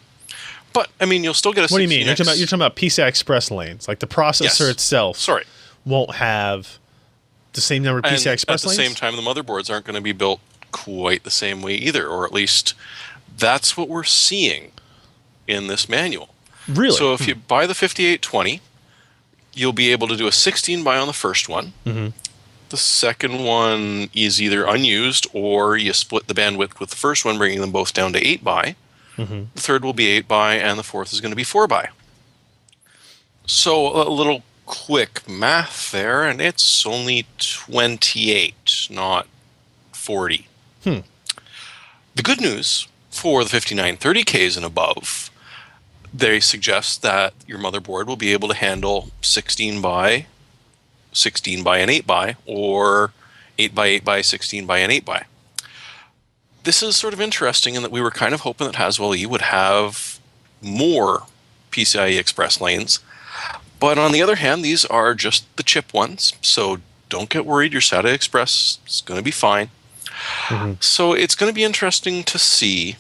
But, I mean, you'll still get a 16X. What do you mean? You're talking about PCI Express lanes. Like the processor itself won't have the same number of PCI Express lanes? At the same time, the motherboards aren't going to be built quite the same way either, or at least that's what we're seeing in this manual. Really? So if you buy the 5820, you'll be able to do a 16 by on the first one. Mm-hmm. The second one is either unused, or you split the bandwidth with the first one, bringing them both down to 8 by. Mm-hmm. The third will be 8 by, and the fourth is going to be 4 by. So a little quick math there, and it's only 28, not 40. The good news for the 5930Ks and above, they suggest that your motherboard will be able to handle 16 by, 16 by, and 8 by, or 8 by 8 by, 16 by, and 8 by. This is sort of interesting in that we were kind of hoping that Haswell-E would have more PCIe Express lanes. But on the other hand, these are just the chip ones, so don't get worried. Your SATA Express is going to be fine. Mm-hmm. So it's going to be interesting to see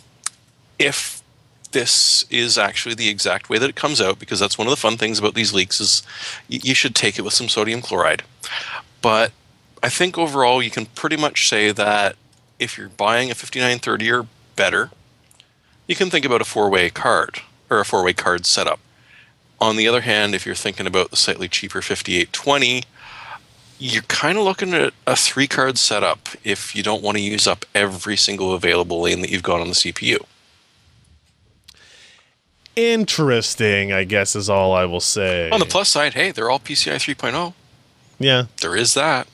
if this is actually the exact way that it comes out, because that's one of the fun things about these leaks is you should take it with some sodium chloride. But I think overall you can pretty much say that if you're buying a 5930 or better, you can think about a 4-way card, or a 4-way card setup. On the other hand, if you're thinking about the slightly cheaper 5820, you're kind of looking at a 3-card setup if you don't want to use up every single available lane that you've got on the CPU. Interesting, I guess, is all I will say. On the plus side, hey, they're all PCI 3.0. Yeah. There is that.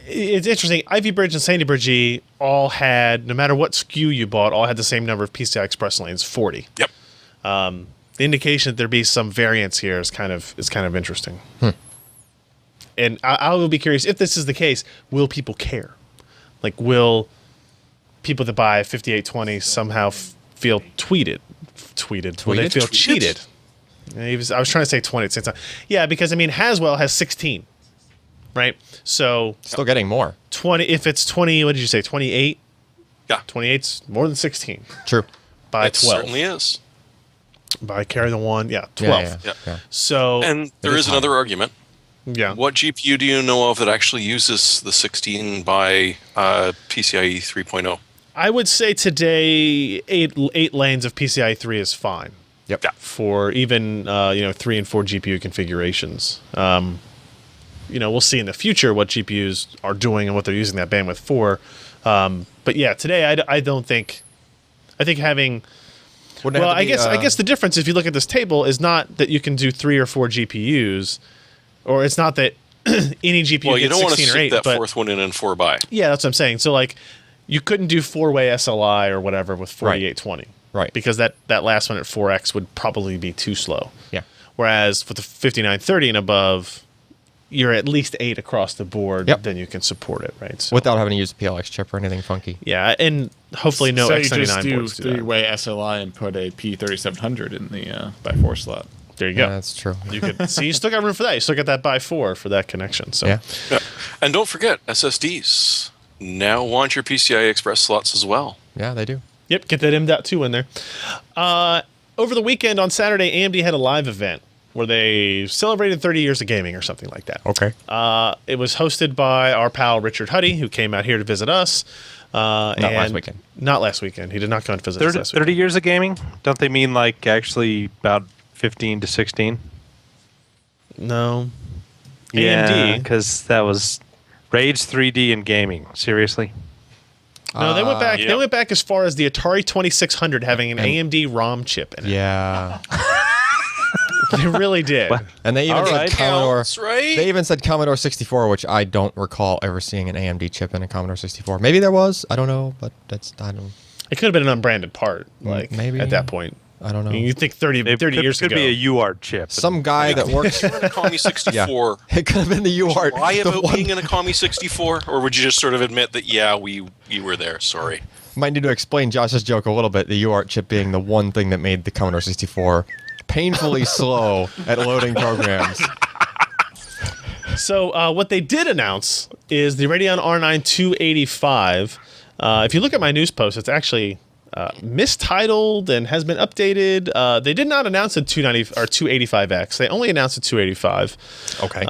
It's interesting. Ivy Bridge and Sandy Bridge E all had, no matter what SKU you bought, all had the same number of PCI Express lanes, 40. Yep. The indication that there be some variance here is kind of interesting. And I will be curious, if this is the case, will people care? Like, will people that buy 5820 somehow feel tweeted? Will they feel cheated? I was trying to say 20 at the same time. Yeah, because, I mean, Haswell has 16, right? So Still getting more. 20. If it's 20, what did you say, 28? Yeah. 28's more than 16. True. By It 12. certainly is. By carry the one, 12. Yeah. So, And there is another argument. yeah. What GPU do you know of that actually uses the 16 by PCIe 3.0? I would say today, eight lanes of PCIe 3 is fine. Yep. Yeah. For even 3 and 4 GPU configurations. We'll see in the future what GPUs are doing and what they're using that bandwidth for. But yeah, today I don't think. I think having. Wouldn't it have to be, I guess the difference, if you look at this table, is not that you can do 3 or 4 GPUs, or it's not that any GPU Well, you gets don't want to 16 or stick 8. that But fourth one in 4 by. yeah, that's what I'm saying. So like, you couldn't do 4-way SLI or whatever with 4820. Right. Because that last one at 4x would probably be too slow. Yeah. Whereas with the 5930 and above, you're at least 8 across the board, Yep. then you can support it, right? So, Without having to use a PLX chip or anything funky. yeah, and hopefully no so X99 you just do boards do that. 3-way SLI and put a P3700 in the by 4 slot. There you go. Yeah, that's true. You could see, you still got room for that. You still got that by 4 for that connection. So Yeah. Yeah. And don't forget, SSDs now want your PCI Express slots as well. Yeah, they do. Yep, get that M.2 in there. Over the weekend on Saturday, AMD had a live event where they celebrated 30 years of gaming or something like that. Okay. It was hosted by our pal Richard Huddy, who came out here to visit us. Not last weekend. Not last weekend. He did not come and visit us 30, last weekend. 30 years of gaming? Don't they mean like actually about 15 to 16? No. Yeah, AMD. because that was Rage 3D in gaming. Seriously? No, they went back. Yep. They went back as far as the Atari 2600 having an AMD ROM chip in it. Yeah. They really did. And they even All said right. Commodore. Counts, right? They even said Commodore 64, which I don't recall ever seeing an AMD chip in a Commodore 64. Maybe there was. I don't know, but I don't. It could have been an unbranded part, like maybe. at that point. I don't know. I mean, you think 30 It years could ago. be a UART chip. Some guy that works. You're in a Commie 64. It could have been the UART. Lie the about one- being in a Commie 64, or would you just sort of admit that we were there? Sorry. Might need to explain Josh's joke a little bit. The UART chip being the one thing that made the Commodore 64 painfully slow at loading programs. So what they did announce is the Radeon R9 285. If you look at my news post, it's actually mistitled and has been updated. They did not announce a 290 or 285X. They only announced a 285. Okay.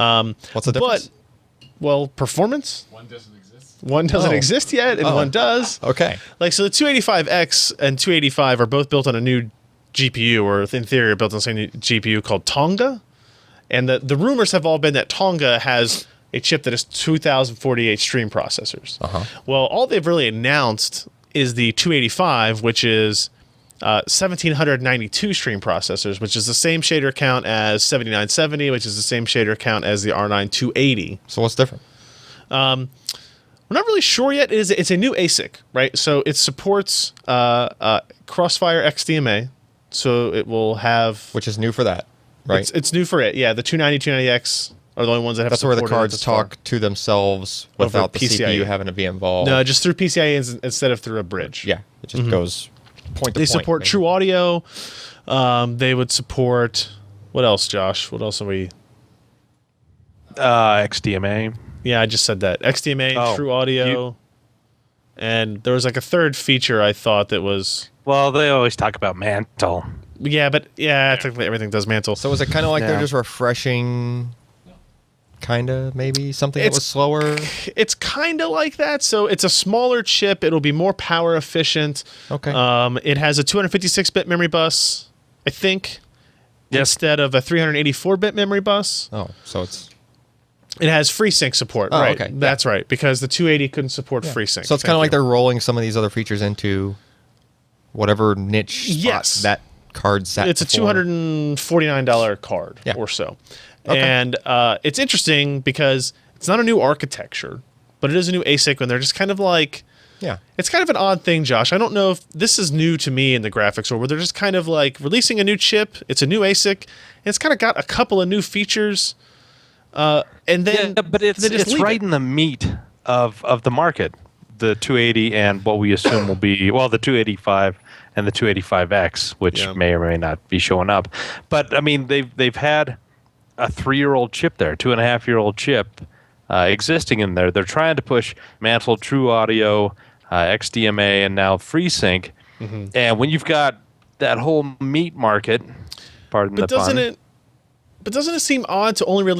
What's the difference? Well, performance. One doesn't exist. One doesn't Oh. exist yet, and one does. Okay. Like, so the 285X and 285 are both built on a new GPU, or in theory are built on the same GPU called Tonga. And the rumors have all been that Tonga has a chip that is 2048 stream processors. Well, all they've really announced is the 285, which is 1792 stream processors, which is the same shader count as 7970, which is the same shader count as the R9 280. So what's different? We're not really sure yet. It's a new ASIC, right? So it supports Crossfire XDMA, so it will have... Which is new for that, right? It's new for it, yeah. The 290, 290X are the only ones that have That's where the supported it cards thus far. talk to themselves Over without the PCIe. CPU having to be involved. No, just through PCIe instead of through a bridge. Yeah, it just goes point to They point. support maybe. True Audio. They would support... What else, Josh? What else are we... XDMA. Yeah, I just said that. XDMA, Oh, True Audio. And there was like a third feature I thought that was... Well, they always talk about Mantle. Yeah, but technically everything does mantle. So is it kind of like Yeah. they're just refreshing, kind of, maybe? Something that It's- was slower? It's kind of like that. So it's a smaller chip. It'll be more power efficient. Okay. It has a 256-bit memory bus, I think, Yes. instead of a 384-bit memory bus. Oh, so it's... It has FreeSync support, Oh, right? okay. Yeah. That's right, because the 280 couldn't support FreeSync. So it's kind of like they're rolling some of these other features into whatever niche spot Yes. that card set. It's a before. $249 card Yeah. or so. Okay. And it's interesting because it's not a new architecture, but it is a new ASIC, and they're just kind of like... Yeah. It's kind of an odd thing, Josh. I don't know if this is new to me in the graphics world, where they're just kind of like releasing a new chip. It's a new ASIC, and it's kind of got a couple of new features. And then, Yeah, but it's they just leave right it. in the meat of the market. The 280 and what we assume will be, well, the 285 and the 285X, which Yeah. may or may not be showing up. But I mean, they've had a 3-year-old chip there, 2.5-year-old chip existing in there. They're trying to push Mantle, True Audio, XDMA, and now FreeSync. Mm-hmm. And when you've got that whole meat market, pardon But the pun. doesn't it seem odd to only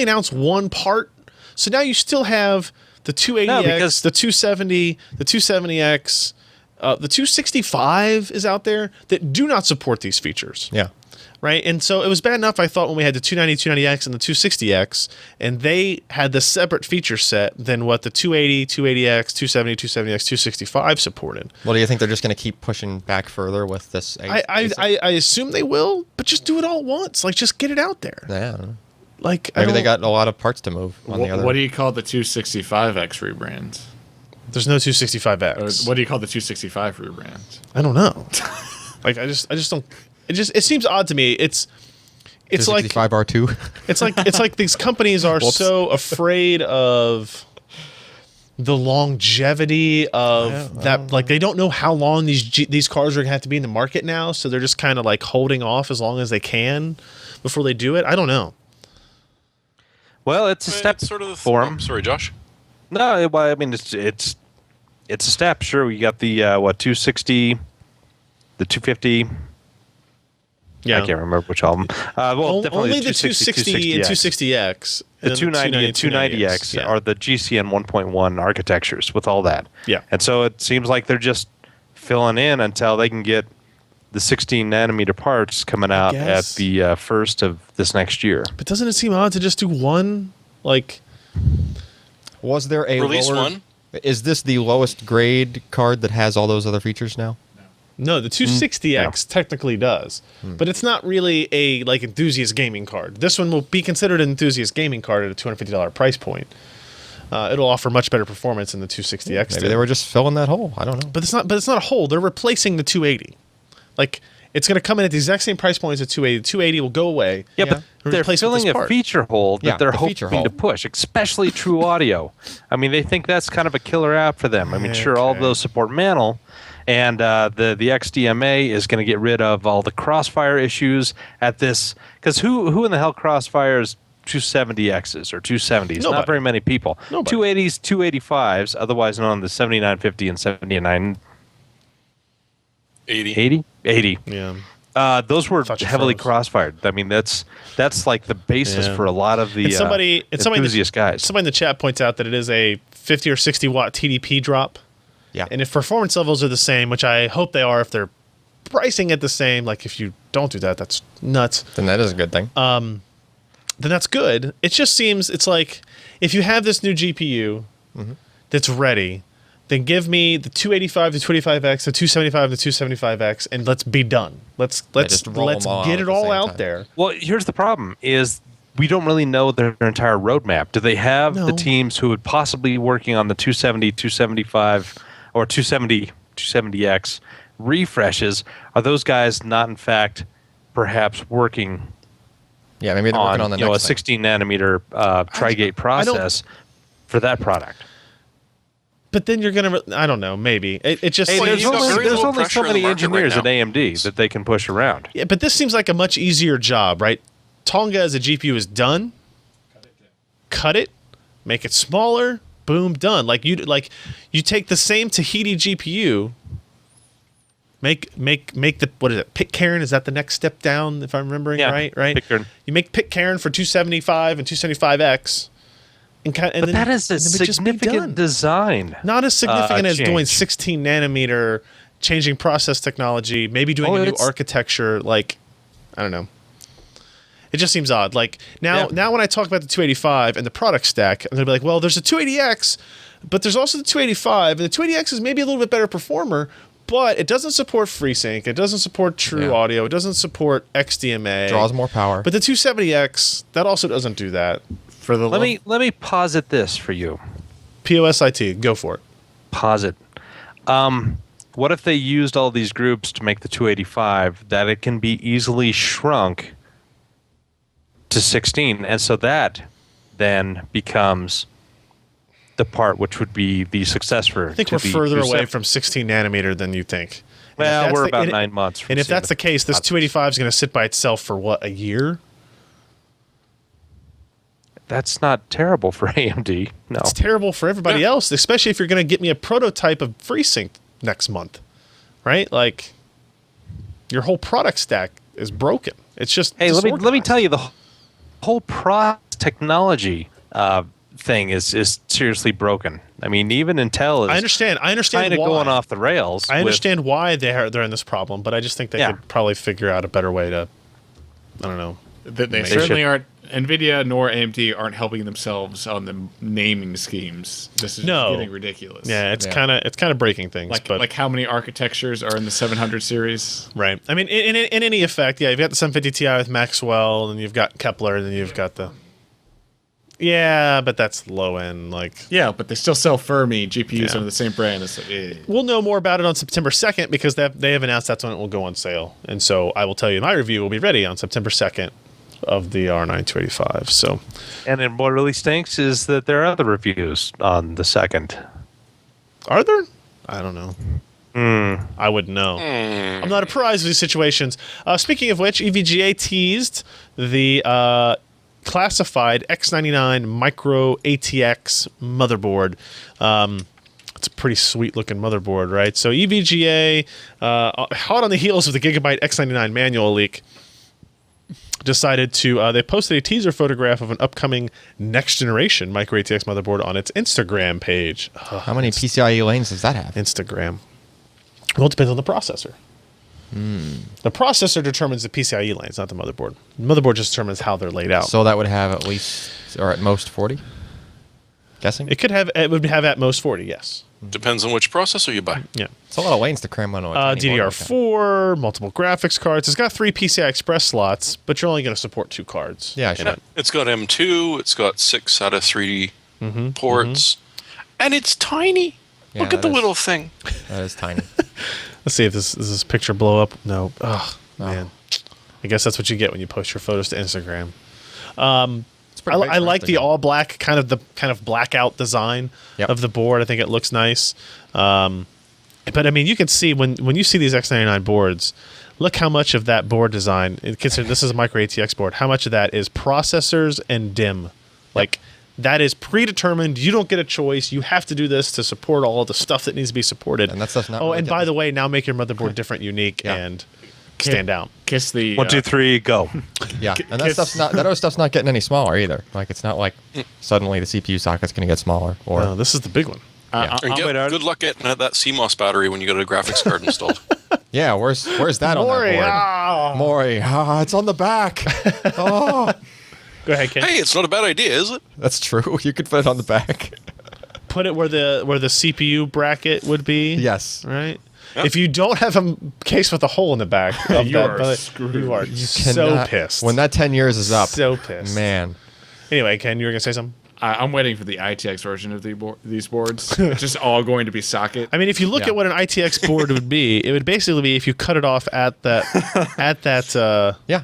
announce one part? So now you still have the 280X, No, because- the 270, the 270X, the 265 is out there that do not support these features. Yeah. Right? And so it was bad enough, I thought, when we had the 290, 290X and the 260X, and they had the separate feature set than what the 280, 280X, 270, 270X, 265 supported. Well, do you think they're just going to keep pushing back further with this? I assume they will, but just do it all at once. Like, just get it out there. Yeah. I don't know. Like, Maybe they got a lot of parts to move on the other. What do you call the 265X rebrand? There's no 265X. Or what do you call the 265 rebrand? I don't know. Like, I just don't. It seems odd to me. It's like 265 R2. it's like these companies are so afraid of the longevity of that. Like, they don't know how long these cars are gonna have to be in the market now, so they're just kind of like holding off as long as they can before they do it. I don't know. Well, it's a step It's sort of the for 'em. sorry, Josh. No, well, I mean it's a step. Sure, we got the 260, the 250. Yeah, I can't remember which album. Well, definitely only the 260 and 260X. The and 290 and 290X yeah. are the GCN 1.1 architectures with all that. Yeah. And so it seems like they're just filling in until they can get the 16 nanometer parts coming out at guess. the first of this next year. But doesn't it seem odd to just do one? Like, Was there a Release lower, one. Is this the lowest grade card that has all those other features now? No, the 260X technically does, but it's not really a like enthusiast gaming card. This one will be considered an enthusiast gaming card at a $250 price point. It'll offer much better performance than the 260X. Maybe they were just filling that hole. I don't know. But it's not. But it's not a hole. They're replacing the 280. Like it's going to come in at the exact same price point as the 280. The 280 will go away. Yeah, but they're filling a feature hole that they're hoping to push, especially True Audio. I mean, they think that's kind of a killer app for them. I mean, sure, all of those support Mantle, and the XDMA is going to get rid of all the Crossfire issues at this. Because who in the hell Crossfires 270Xs or 270s? Nobody. Not very many people. Nobody. 280s, 285s, otherwise known as the 7950 and 79. 80? Yeah. Those were heavily crossfired. I mean, that's like the basis for a lot of the enthusiast guys. Somebody in the chat points out that it is a 50 or 60 watt TDP drop. Yeah. And if performance levels are the same, which I hope they are, if they're pricing it the same, like if you don't do that, that's nuts. Then that is a good thing. Then that's good. It just seems it's like if you have this new GPU that's ready, then give me the 285 to 285X, the 275 to 275X, and let's be done. Let's get it all out there. Well, here's the problem: is we don't really know their entire roadmap. Do they have the teams who would possibly be working on the 270, 275, or 270, 270X refreshes? Are those guys not, in fact, perhaps working? Yeah, maybe they're working on the next a 16 nanometer Tri-Gate process for that product. But then you're gonna, I don't know, maybe it just. Hey, there's only so many engineers right at AMD that they can push around. Yeah, but this seems like a much easier job, right? Tonga as a GPU is done. Cut it, make it smaller. Boom, done. Like you take the same Tahiti GPU. Make the what is it? Pitcairn, is that the next step down? If I'm remembering right. Pitcairn. You make Pitcairn for 275 and 275X. But that is a significant design. Not as significant as change. doing 16 nanometer, changing process technology, maybe doing a new architecture. Like, I don't know. It just seems odd. Like now when I talk about the 285 and the product stack, I'm gonna be like, well, there's a 280X, but there's also the 285, and the 280X is maybe a little bit better performer, but it doesn't support FreeSync, it doesn't support True Audio, it doesn't support XDMA. Draws more power. But the 270X, that also doesn't do that. Let me posit this for you. POSIT, go for it. Posit. What if they used all these groups to make the 285 that it can be easily shrunk to 16, and so that then becomes the part which would be the successor. I think we're further away from 16 nanometer than you think. Well, we're about 9 months. And if that's the case, this 285 is going to sit by itself for what, a year? That's not terrible for AMD. No, it's terrible for everybody else, especially if you're going to get me a prototype of FreeSync next month, right? Like, your whole product stack is broken. It's just let me tell you, the whole technology thing is seriously broken. I mean, even Intel is. I understand kind of going off the rails. I understand why they're in this problem, but I just think they could probably figure out a better way to. I don't know. They certainly aren't. NVIDIA nor AMD aren't helping themselves on the naming schemes. This is getting ridiculous. Yeah, it's kind of breaking things. Like how many architectures are in the 700 series? Right. I mean, in any effect, you've got the 750 Ti with Maxwell, and you've got Kepler, and then you've got the. Yeah, but that's low end. Yeah, but they still sell Fermi GPUs under the same brand. We'll know more about it on September 2nd because they have announced that's when it will go on sale, and so I will tell you my review will be ready on September 2nd. Of the R9 285. So, and then what really stinks is that there are other reviews on the 2nd. Are there? I don't know. I wouldn't know. I'm not apprised of these situations. Speaking of which, EVGA teased the classified X99 Micro ATX motherboard. It's a pretty sweet looking motherboard, right? So EVGA, hot on the heels of the Gigabyte X99 manual leak, decided to they posted a teaser photograph of an upcoming next generation micro ATX motherboard on its Instagram page. How many PCIe lanes does that have? Instagram. Well, it depends on the processor. The processor determines the PCIe lanes, not the motherboard. The motherboard just determines how they're laid out. So that would have at least, or at most, 40? Guessing? It would have at most 40, yes. Depends on which processor you buy. Yeah. It's a lot of lanes to cram onto a tiny board like that. DDR4, multiple graphics cards. It's got 3 PCI Express slots, but you're only going to support 2 cards. Yeah, sure. It's got M2. It's got 6 SATA 3 ports. And it's tiny. Yeah, Look at the that is- little thing. That is tiny. Let's see if does this picture blow up. No. Oh, man. I guess that's what you get when you post your photos to Instagram. It's pretty big I for like the Instagram. all black kind of blackout design Yep. of the board. I think it looks nice. But I mean, you can see when you see these X99 boards, look how much of that board design. Consider this is a micro ATX board. How much of that is processors and DIMM? Like that is predetermined. You don't get a choice. You have to do this to support all of the stuff that needs to be supported. And that stuff's not Oh, really and by getting- the way, now make your motherboard different, unique, Yeah. and stand out. Kiss the 1, 2, 3, go. Yeah, and that kiss- stuff's not. That other stuff's not getting any smaller either. Like it's not like suddenly the CPU socket's going to get smaller. Or Oh, this is the big one. And good luck getting at that CMOS battery when you get a graphics card installed. yeah, where's that Maury, on that board? Maury, it's on the back. Oh, Go ahead, Ken. Hey, it's not a bad idea, is it? that's true. You could put it on the back. Put it where the CPU bracket would be. Yes. Right. Yep. If you don't have a case with a hole in the back, of You that, are but screwed. You are You so Cannot- pissed. when that 10 years is up. So pissed. Man. Anyway, Ken, you were gonna say something. I'm waiting for the ITX version of these boards. It's just all going to be socket. I mean, if you look Yeah. at what an ITX board would be, it would basically be if you cut it off at that Yeah.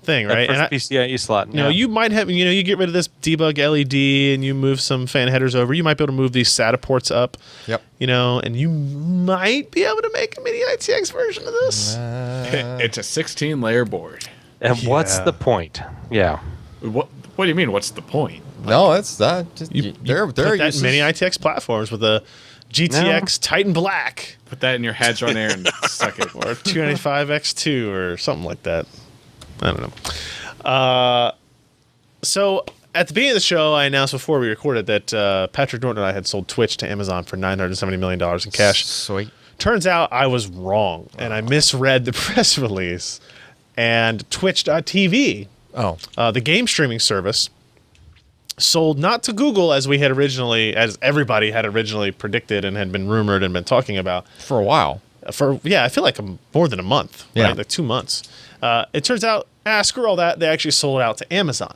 thing, That right? first And PCIe slot. you know, you might have, you get rid of this debug LED and you move some fan headers over. You might be able to move these SATA ports up. Yep. And you might be able to make a mini ITX version of this. It's a 16-layer board. And what's Yeah. the point? Yeah. What do you mean? What's the point? No, it's that. Just, they're Put that in uses- many ITX platforms with a GTX Titan Black Put that in your Hadron Air and suck it. or 295X2 or something like that. I don't know. So at the beginning of the show, I announced before we recorded that Patrick Norton and I had sold Twitch to Amazon for $970 million in cash. Sweet. Turns out I was wrong, and I misread the press release. And Twitch.tv, Oh. the game streaming service, sold not to Google as everybody had originally predicted and had been rumored and been talking about. For a while. I feel like more than a month, Yeah. right? Like 2 months. It turns out, screw all that. They actually sold out to Amazon.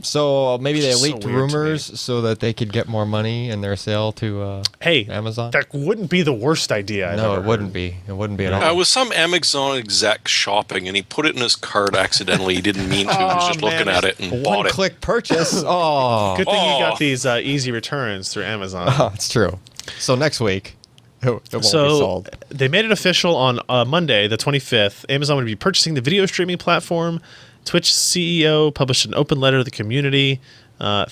So maybe they Which is so leaked weird to rumors so that they could get more money in their sale to Hey, Amazon. that wouldn't be the worst idea. No, it wouldn't be. It wouldn't be at all. Was some Amazon exec shopping and he put it in his cart accidentally. He didn't mean to. He was just man, looking at it and bought it. One-click purchase. Oh, Good thing you got Oh. these easy returns through Amazon. it's true. So next week, it won't be So sold. they made it official on Monday, the 25th. Amazon would be purchasing the video streaming platform. Twitch CEO published an open letter to the community. A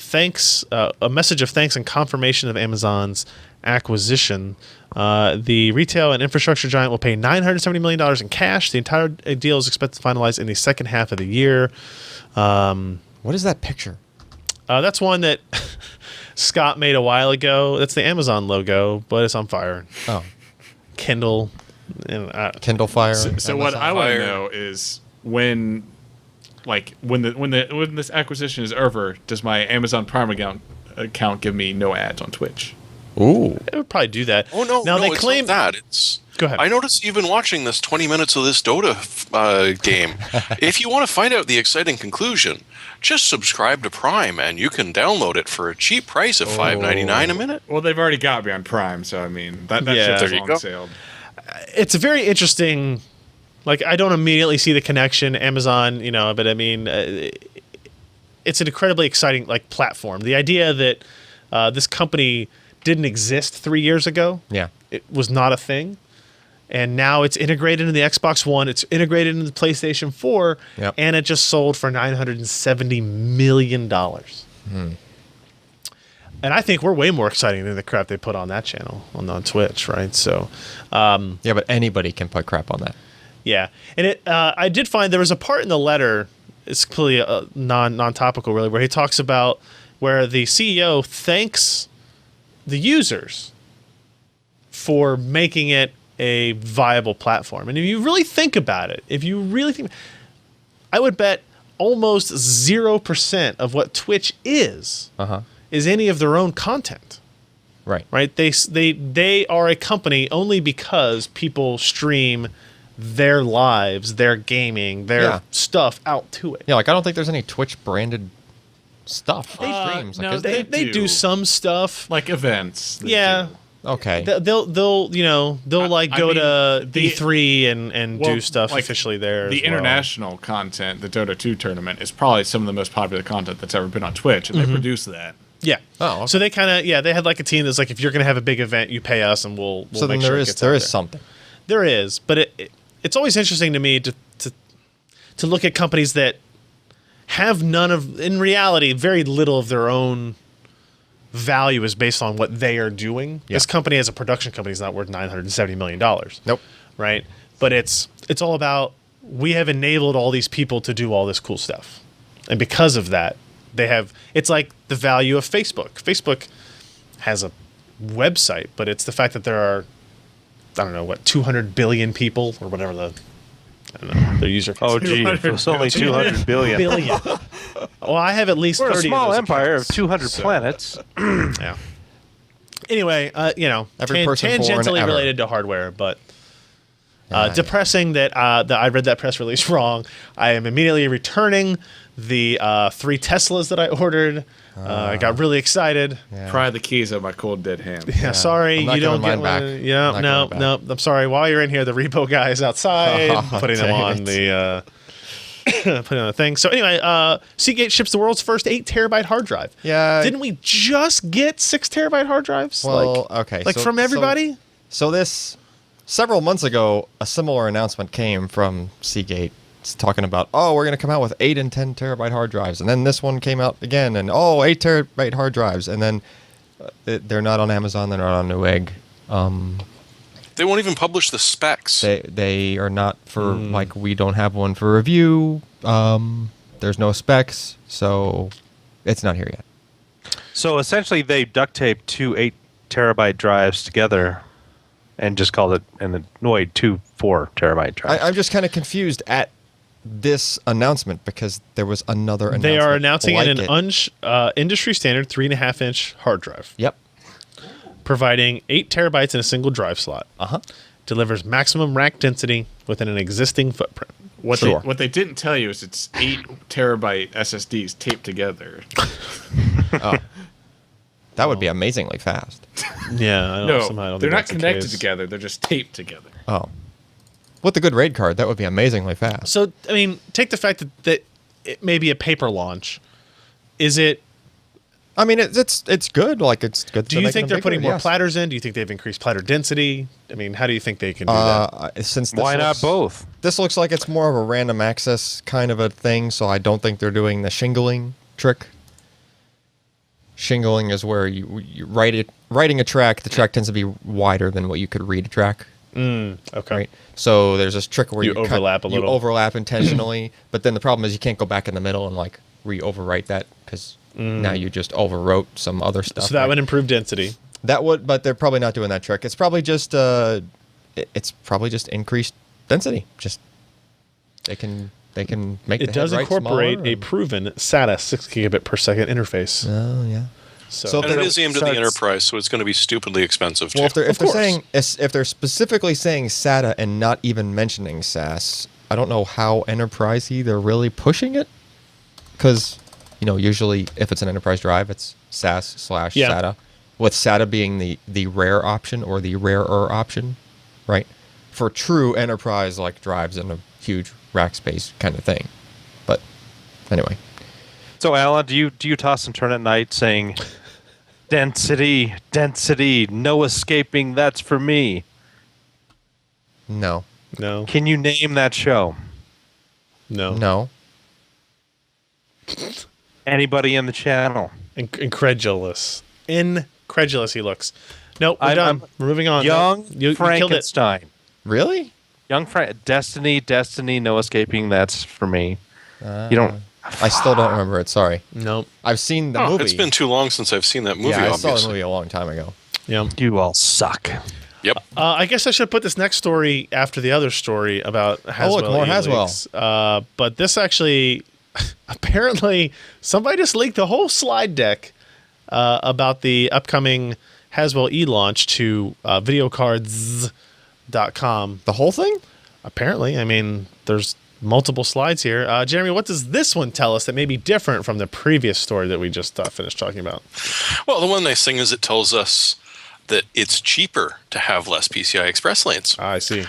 message of thanks and confirmation of Amazon's acquisition. The retail and infrastructure giant will pay $970 million in cash. The entire deal is expected to finalize in the second half of the year. What is that picture? That's one that Scott made a while ago. That's the Amazon logo, but it's on fire. Oh, Kindle. And, Kindle Fire. So what Amazon I want to Fire. know is when this acquisition is over, does my Amazon Prime account give me no ads on Twitch? Ooh. it would probably do that. Oh no! Now no, they it's claim not that. It's. Go ahead. I noticed you've been watching this 20 minutes of this Dota game. If you want to find out the exciting conclusion, just subscribe to Prime and you can download it for a cheap price of $5.99 a minute. Well, they've already got me on Prime, so I mean that Yeah. shit's There you long go. sailed. It's a very interesting. Like I don't immediately see the connection, Amazon, but I mean, it's an incredibly exciting platform. The idea that this company didn't exist 3 years ago, Yeah. it was not a thing, and now it's integrated into the Xbox One, it's integrated into the PlayStation 4, Yep. and it just sold for $970 million. And I think we're way more exciting than the crap they put on that channel on Twitch, right? So. Yeah, but anybody can put crap on that. Yeah, and I did find there was a part in the letter. It's completely non-topical, really, where he talks about where the CEO thanks the users for making it a viable platform. And if you really think about it, I would bet almost 0% of what Twitch is is any of their own content. Right. Right? They are a company only because people stream their lives, their gaming, their stuff out to it. Yeah, like I don't think there's any Twitch branded stuff. Streams. no, Like, They do some stuff. like events. They Yeah. do. okay. They'll go to the- E3 and Well, do stuff like, officially there. The as well. international content, the Dota 2 tournament, is probably some of the most popular content that's ever been on Twitch, and they produce that. Yeah. Oh, okay. So they kind of they had like a team that's like, if you're going to have a big event, you pay us and we'll So make then sure it gets there out is there. something. There is, but it's always interesting to me to look at companies that have in reality, very little of their own value is based on what they are doing. Yeah. This company as a production company is not worth $970 million. Nope. Right? But it's all about, we have enabled all these people to do all this cool stuff. And because of that, it's like the value of Facebook. Facebook has a website, but it's the fact that there are, I don't know, 200 billion people or whatever their user count. Oh, gee, it's only 200 billion. Billion. Well, I have at least We're 30 a of small those empire accounts. of 200 planets. Yeah. Anyway, Every person born tangentially ever. related to hardware, but depressing that I read that press release wrong. I am immediately returning the 3 Teslas that I ordered. I got really excited. Yeah. Pry the keys of my cold dead hand. Yeah, sorry, I'm not you don't giving get mine one. back. Yeah, I'm no, not giving no. I'm sorry. While you're in here, the repo guy is outside putting them dang on it. the putting on the thing. So anyway, Seagate ships the world's first 8 terabyte hard drive. Yeah. Didn't we just get 6 terabyte hard drives? Well, okay. Like so- from everybody? So this, several months ago, a similar announcement came from Seagate. It's talking about, we're going to come out with 8 and 10 terabyte hard drives. And then this one came out again, and 8 terabyte hard drives. And then they're not on Amazon, they're not on Newegg. They won't even publish the specs. They are not for, like, we don't have one for review. There's no specs, so it's not here yet. So essentially, they duct taped 2 8 terabyte drives together and just called it an annoyed 2 4 terabyte drives. I'm just kind of confused at this announcement because there was another announcement. They are announcing like an industry standard 3.5-inch hard drive, Yep. providing 8 terabytes in a single drive slot. Uh-huh. Delivers maximum rack density within an existing footprint. Sure. What they didn't tell you is it's 8 terabyte SSDs taped together. That would be amazingly fast. Yeah, I don't No, think they're not that's the connected case. together. They're just taped together. Oh. With a good RAID card, that would be amazingly fast. So, I mean, take the fact that it may be a paper launch. Is it? I mean, it's good. Like, it's good. Do you think they're putting more platters in? Do you think they've increased platter density? I mean, how do you think they can do that? Since this Why not looks- both? This looks like it's more of a random access kind of a thing, so I don't think they're doing the shingling trick. Shingling is where you writing a track. The track tends to be wider than what you could read a track. Okay. Right. So there's this trick where You you overlap a little. You overlap intentionally, but then the problem is you can't go back in the middle and like re-overwrite that because now you just overwrote some other stuff. So that right? would improve density. That would, but they're probably not doing that trick. It's probably just increased density. Just they can make It the does head right incorporate smaller a and- proven SATA 6 gigabit per second interface. Oh yeah. So, And it is aimed at so the it's- enterprise, so it's going to be stupidly expensive too. Well, if they're Of course. saying if they're specifically saying SATA and not even mentioning SAS, I don't know how enterprisey they're really pushing it. Because usually if it's an enterprise drive, it's SAS / Yeah. SATA, with SATA being the rare option or the rarer option, right? For true enterprise like drives in a huge rack space kind of thing. But anyway, So, Alan, do you toss and turn at night saying, "Density, density, no escaping. That's for me"? no, no, Can you name that show? no. Anybody in the channel? Incredulous he looks. Nope, we're I'm- done. I'm- We're moving on. Young Nope. You killed it. Frankenstein. Really? Destiny, no escaping. That's for me. You don't. I still don't remember it. Sorry. Nope. I've seen the Oh, movie. it's been too long since I've seen that movie, yeah, I obviously. saw the movie a long time ago. Yeah. You all suck. Yep. I guess I should put this next story after the other story about Haswell. look, more Haswell. leaks. But this actually, apparently, somebody just leaked the whole slide deck about the upcoming Haswell-E launch to videocards.com. The whole thing? Apparently. I mean, there's multiple slides here. Jeremy, what does this one tell us that may be different from the previous story that we just finished talking about? Well, the one nice thing is it tells us that it's cheaper to have less PCI Express lanes. I see.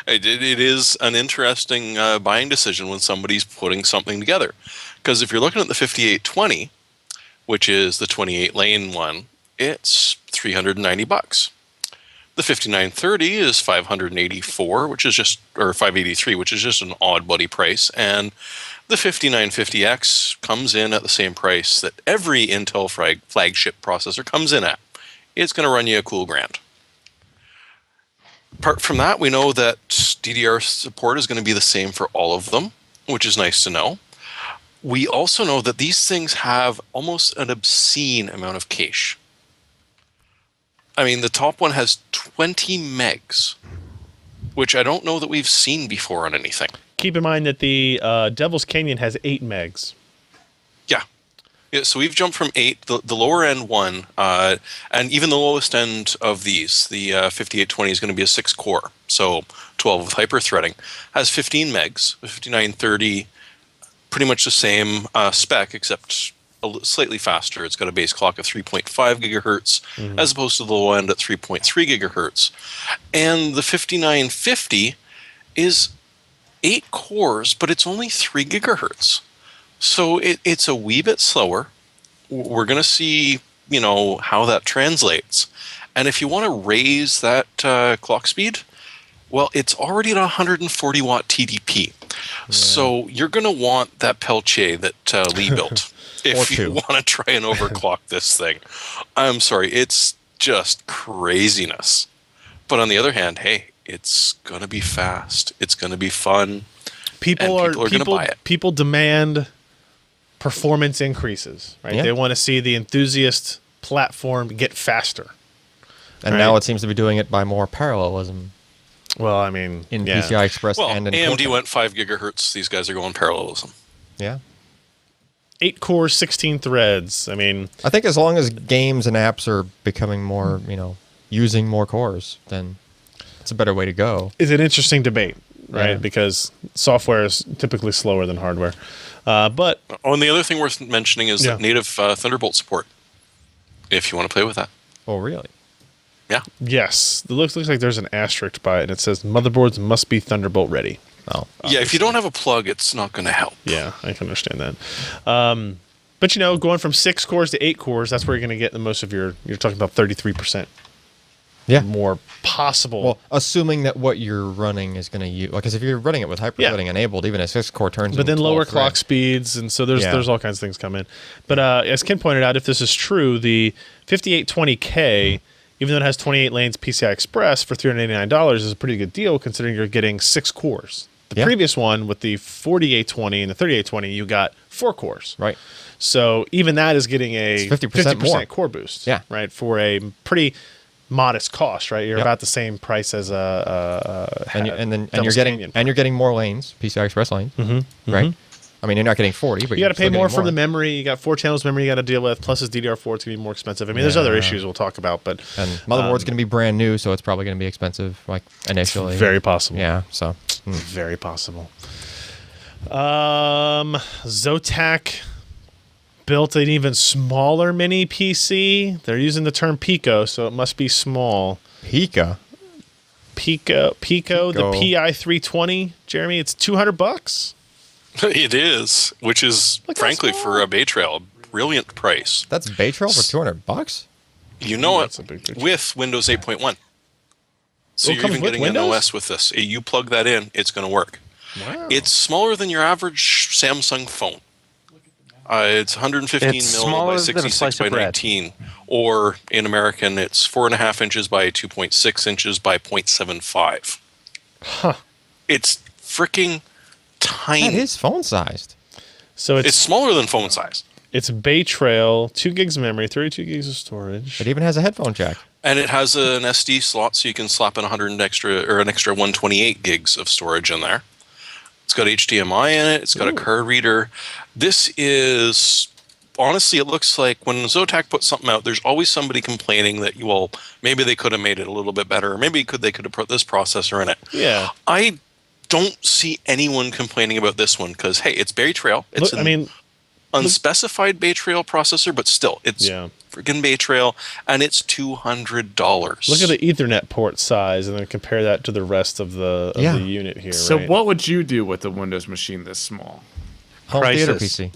It is an interesting buying decision when somebody's putting something together. Because if you're looking at the 5820, which is the 28-lane one, it's $390. The 5930 is $584, which is just, or $583, which is just an odd buddy price. And the 5950X comes in at the same price that every Intel flagship processor comes in at. It's going to run you a cool $1,000. Apart from that, we know that DDR support is going to be the same for all of them, which is nice to know. We also know that these things have almost an obscene amount of cache. I mean, the top one has 20 megs, which I don't know that we've seen before on anything. Keep in mind that the Devil's Canyon has 8 megs. Yeah, so we've jumped from 8, the lower end one, and even the lowest end of these, the 5820 is going to be a 6-core, so 12 with hyper-threading, has 15 megs. The 5930, pretty much the same spec, except slightly faster. It's got a base clock of 3.5 gigahertz, as opposed to the low end at 3.3 gigahertz. And the 5950 is 8 cores, but it's only 3 gigahertz. So it's a wee bit slower. We're going to see, how that translates. And if you want to raise that clock speed, well, it's already at 140 watt TDP. Yeah. So you're going to want that Peltier that Lee built if you want to try and overclock this thing. I'm sorry, it's just craziness. But on the other hand, hey, it's going to be fast. It's going to be fun. People are going to buy it. People demand performance increases, right? Yeah. They want to see the enthusiast platform get faster. And now it seems to be doing it by more parallelism. Well, I mean, in PCI Express and in AMD went 5 gigahertz. These guys are going parallelism. Yeah. 8 cores, 16 threads. I mean, I think as long as games and apps are becoming more, using more cores, then it's a better way to go. It's an interesting debate, right? Yeah. Because software is typically slower than hardware. But and the other thing worth mentioning is that native Thunderbolt support, if you want to play with that. Oh, really? Yeah. Yes. It looks like there's an asterisk by it, and it says motherboards must be Thunderbolt ready. Oh, yeah, if you don't have a plug, it's not going to help. Yeah, I can understand that. But, going from 6 cores to 8 cores, that's where you're going to get the most of you're talking about 33%. Yeah. More possible. Well, assuming that what you're running is going to use, because if you're running it with hyper-threading enabled, even a 6-core turns. But then lower clock speeds, and so there's all kinds of things come in. But as Ken pointed out, if this is true, the 5820K, even though it has 28 lanes PCI Express for $389, is a pretty good deal considering you're getting 6 cores. The previous one with the 4820 and the 3820, you got 4 cores. Right. So even that is getting a 50% core boost. Yeah. Right. For a pretty modest cost, right? You're about the same price as you're getting more lanes, PCI Express lanes, right? I mean, you're not getting 40, but you got to pay more for the memory. You got 4 channels memory you got to deal with. Plus, it's DDR4. It's going to be more expensive. I mean, there's other issues we'll talk about, but and motherboard's going to be brand new, so it's probably going to be expensive, like initially. Very possible. Yeah. So very possible. ZOTAC built an even smaller mini PC. They're using the term pico, so it must be small. Pico, the PI320. Jeremy, it's $200. It is, which is frankly for a Bay Trail, a brilliant price. That's Bay Trail for $200. You know it with Windows 8.1. So you're even getting an OS with this. You plug that in, it's going to work. Wow. It's smaller than your average Samsung phone. It's 115 mil by 66 by 19, or in American, it's 4.5 inches by 2.6 inches by 0.75. Huh. It's freaking tiny. That is phone sized. So it's smaller than phone size. It's Bay Trail, 2 gigs of memory, 32 gigs of storage. It even has a headphone jack. And it has an SD slot, so you can slap in an extra 128 gigs of storage in there. It's got HDMI in it. It's got a card reader. This is honestly, it looks like when ZOTAC puts something out, there's always somebody complaining that, well, maybe they could have made it a little bit better, or maybe they could have put this processor in it. Yeah. I don't see anyone complaining about this one because, hey, it's Bay Trail. It's unspecified Bay Trail processor, but still, it's freaking Bay Trail, and it's $200. Look at the Ethernet port size, and then compare that to the rest of the unit here. So right? what would you do with a Windows machine this small? Home theater Crisis. PC.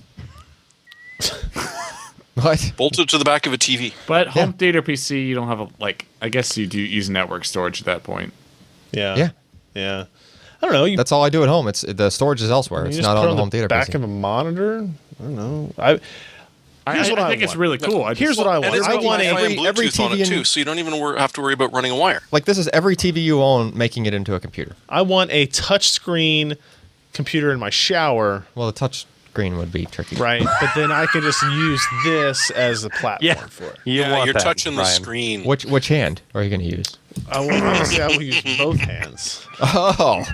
What? Bolted to the back of a TV. But home theater PC, you don't have I guess you do use network storage at that point. Yeah. I don't know. That's all I do at home. It's the storage is elsewhere. It's not on the home theater back PC. of a monitor. I don't know. I think it's really cool. Here's what I want. And it's I got want Wi-Fi and every Bluetooth on TV it too, so you don't even have to worry about running a wire. Like this is every TV you own making it into a computer. I want a touchscreen computer in my shower. Well, the touch screen would be tricky. Right, but then I can just use this as the platform for it. You're touching the screen. Which hand are you going to use? I will use both hands. Oh,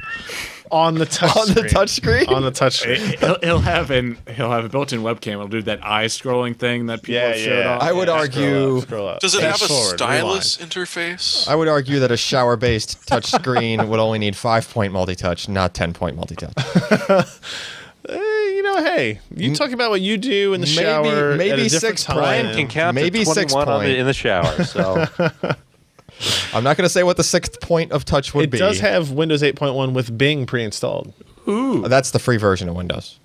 on the touch on screen. the touch screen. On the touch screen. He'll have a built-in webcam. It'll do that eye scrolling thing that people have showed off. I would argue. Scroll up. Does it have a Forward, stylus interface? I would argue that a shower-based touch screen would only need 5-point multi-touch, not 10-point multi-touch. Hey, you talk about what you do in the shower. Maybe at a 6 different Brian time. can count Maybe to 6 21 point. in the shower. So I'm not going to say what the 6th point of touch would It be. does have Windows 8.1 with Bing pre-installed. Ooh. That's the free version of Windows.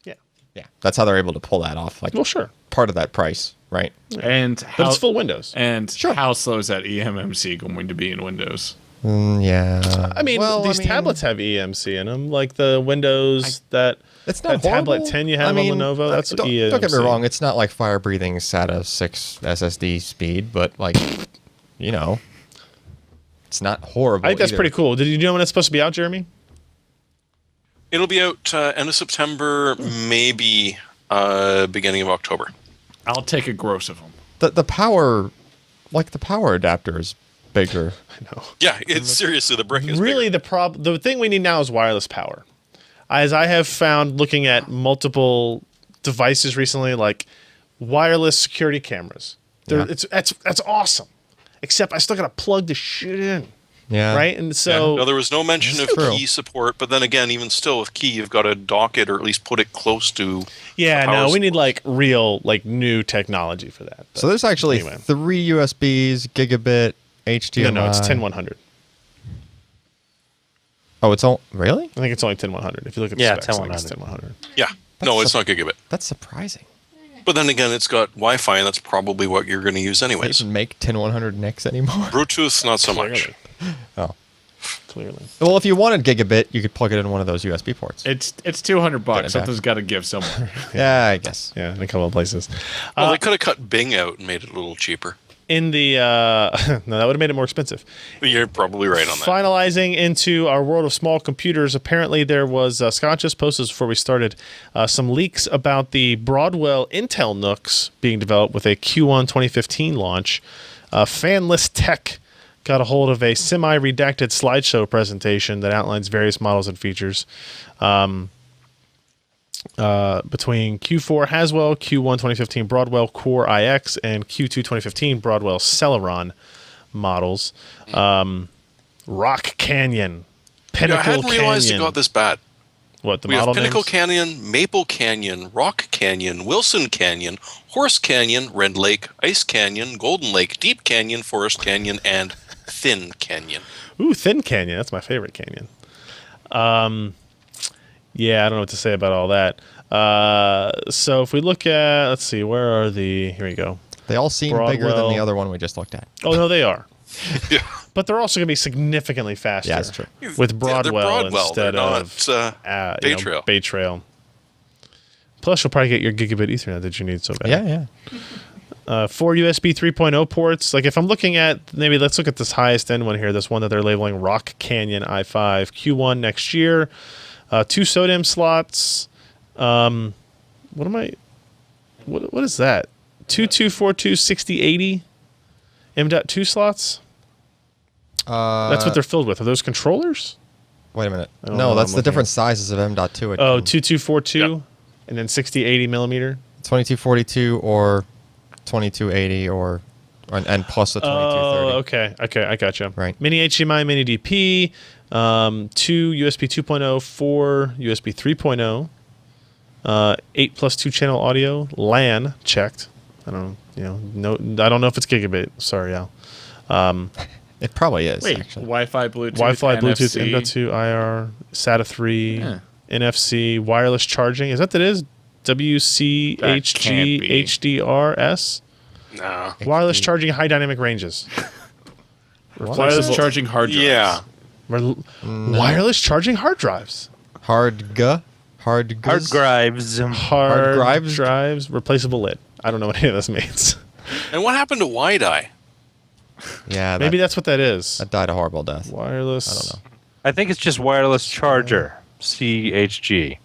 Yeah. Yeah, that's how they're able to pull that off. Like, Well, sure. part of that price, right? And But it's full Windows. And how slow is that eMMC going to be in Windows? Yeah. I mean, these tablets have EMC in them, like the Windows It's not that horrible. tablet 10 you have on Lenovo. That's don't EMC. get me wrong. It's not like fire-breathing SATA 6 SSD speed, but like, it's not horrible. I think that's either. pretty cool. Did you know when it's supposed to be out, Jeremy? It'll be out end of September, maybe beginning of October. I'll take a gross of them. The power, the power adapter is bigger. I know. Yeah, it's seriously the brick is Really, bigger. the thing we need now is wireless power. As I have found looking at multiple devices recently, like wireless security cameras. That's awesome. Except I still got to plug the shit in. Yeah. Right? And so No, there was no mention of true. key support, but then again, even still with key, you've got to dock it or at least put it close to. yeah, the power no, we need support. real new technology for that. So there's actually Anyway. 3 USBs, gigabit, HDMI. No, it's 10100. Oh, it's all really? I think it's only 10100. If you look at the Yeah, specs, I think it's 10100. 10100. Yeah, no, it's not gigabit. That's surprising. But then again, it's got Wi-Fi, and that's probably what you're going to use They anyways. even make 10100 NICs anymore. Bluetooth, not so much. Clearly. Oh. Clearly. Well, if you wanted gigabit, you could plug it in one of those USB ports. It's $200. back. Something's got to give somewhere. Yeah, I guess. Yeah, in a couple of places. Well, they could have cut Bing out and made it a little cheaper. In the no, that would have made it more expensive. You're probably right on that. Finalizing into our world of small computers, apparently there was Scott just posted before we started some leaks about the Broadwell Intel NUCs being developed with a Q1 2015 launch. Fanless Tech got a hold of a semi-redacted slideshow presentation that outlines various models and features. Between Q4 Haswell, Q1 2015 Broadwell Core iX, and Q2 2015 Broadwell Celeron models. Rock Canyon, Pinnacle I hadn't realized it Canyon. got this bad. What, the We model have Pinnacle names? Canyon, Maple Canyon, Rock Canyon, Wilson Canyon, Horse Canyon, Red Lake, Ice Canyon, Golden Lake, Deep Canyon, Forest Canyon, and Thin Canyon. Ooh, Thin Canyon. That's my favorite canyon. Yeah, I don't know what to say about all that. So if we look at, let's see, where are the, here we go. They all seem bigger than Broadwell. the other one we just looked at. Oh, no, they are. Yeah. But they're also going to be significantly faster. Yeah, that's true. With Yeah, they're Broadwell, Broadwell, instead they're of not, Bay Trail. Bay Trail. Plus, you'll probably get your gigabit Ethernet that you need so bad. Yeah. 4 USB 3.0 ports. Like if I'm looking at, maybe let's look at this highest end one here. This one that they're labeling Rock Canyon i5 Q1 next year. 2 SODIMM slots. What is that? 2242 6080 M.2 slots. That's what they're filled with. Are those controllers? Wait a minute. don't No, know. that's I'm the looking different sizes of M.2. Oh, 2242 and then 6080 millimeter. 2242 or 2280 and plus the 2230. Okay, I gotcha. Right. Mini HDMI, mini DP, 2 USB 2.0, 4 USB 3.0, 8 plus 2 channel audio, LAN checked. I don't know if it's gigabit. Sorry, Al. It probably is. Wait, actually. Wi-Fi, Bluetooth, Bluetooth, NFC. M.2, IR, SATA 3, Yeah. NFC, wireless charging. Is that what it is? WCHG That can't be. HDRS? No. Wireless charging, high dynamic ranges. Wireless charging hard drives. Yeah. Wireless charging hard drives. Hard Hard drives. Hard drives? drives, replaceable lid. I don't know what any of this means. And what happened to Wide-Eye? Yeah, Maybe that's what that is. that died a horrible death. Wireless. I don't know. I think it's just wireless charger. CHG.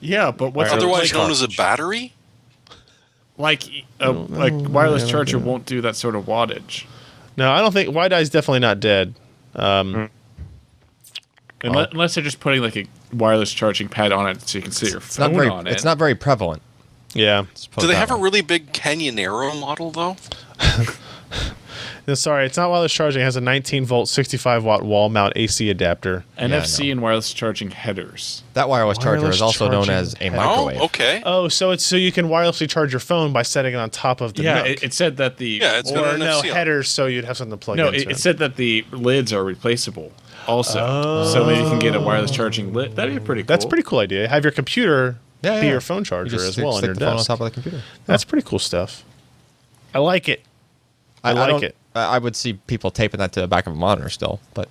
Yeah, but what's Otherwise known like, as a battery? like wireless charger won't do that sort of wattage. No, I don't think Wide-Eye's definitely not dead. Unless they're just putting like a wireless charging pad on it so you can sit your It's not phone very. on it. It's not very prevalent. Yeah. Let's put Do it they that have a way. really big Canyonero model, though? No, sorry, it's not wireless charging. It has a 19-volt, 65-watt wall mount AC adapter. NFC and wireless charging headers. That wireless charger Wireless is also known charging as a head. microwave. Oh, okay. Oh, so it's so you can wirelessly charge your phone by setting it on top of the Yeah, NUC. it said that the Yeah, it's got Or an no, NFC on it. headers, so you'd have something to plug no, into. it said that the lids are replaceable. Also, so maybe you can get a wireless charging lid. That'd be pretty cool. That's a pretty cool idea. Have your computer Yeah, be yeah. your phone You charger just as well on stick your the phone on desk. top of the computer. That's pretty cool stuff. I like it. I like don't- it. I would see people taping that to the back of a monitor still, but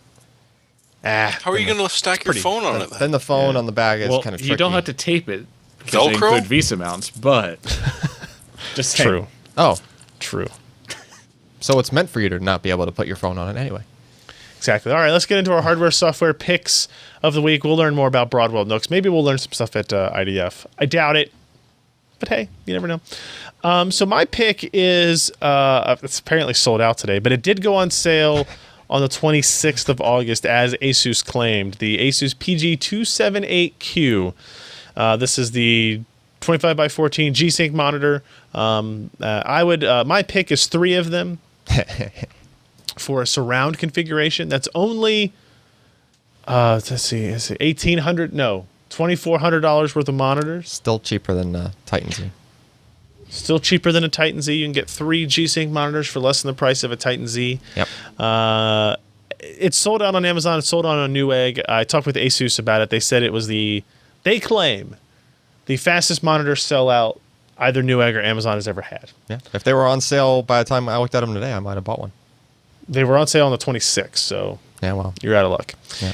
How are you going to stack your phone on it? then the phone on the back is well, kind of tricky. you don't have to tape it because they Velcro? include Visa mounts, but just saying. True. Oh, True. so it's meant for you to not be able to put your phone on it anyway. Exactly. All right, let's get into our hardware software picks of the week. We'll learn more about Broadwell NUCs. Maybe we'll learn some stuff at IDF. I doubt it, but hey, you never know. So my pick is it's apparently sold out today, but it did go on sale on the 26th of August, as ASUS claimed. The ASUS PG278Q. This is the 25 by 14 G-Sync monitor. My pick is 3 of them. For a surround configuration, that's only let's see, is it $2,400 worth of monitors. Still cheaper than Titan Z. Still cheaper than a Titan Z. You can get 3 G-Sync monitors for less than the price of a Titan Z. Yep. It's sold out on Amazon. It's sold out on Newegg. I talked with ASUS about it. They said it was they claim the fastest monitor sellout either Newegg or Amazon has ever had. Yeah. If they were on sale by the time I looked at them today, I might have bought one. They were on sale on the 26th, so Yeah, well. you're out of luck. Yeah.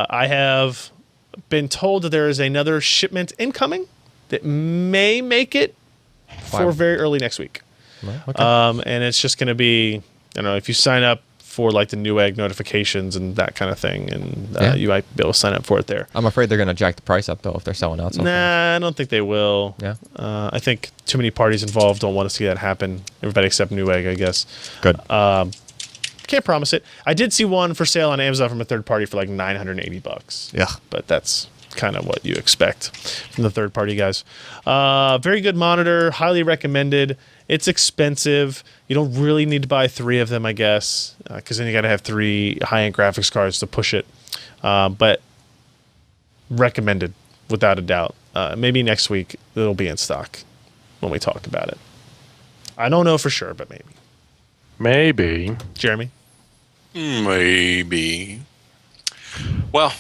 I have been told that there is another shipment incoming that may make it for Wow. very early next week. Well, okay. And it's just going to be, I don't know, if you sign up for like the Newegg notifications and that kind of thing, and Yeah. you might be able to sign up for it there. I'm afraid they're going to jack the price up, though, if they're selling out so fast. Nah, I don't think they will. Yeah. I think too many parties involved don't want to see that happen. Everybody except Newegg, I guess. Good. Can't promise it. I did see one for sale on Amazon from a third party for like $980. Yeah. But that's kind of what you expect from the third party guys. Very good monitor, highly recommended. It's expensive. You don't really need to buy 3 of them, I guess, because then you got to have 3 high-end graphics cards to push it. But recommended, without a doubt. Maybe next week it'll be in stock when we talk about it. I don't know for sure, but maybe. Maybe. Jeremy? Maybe. Well,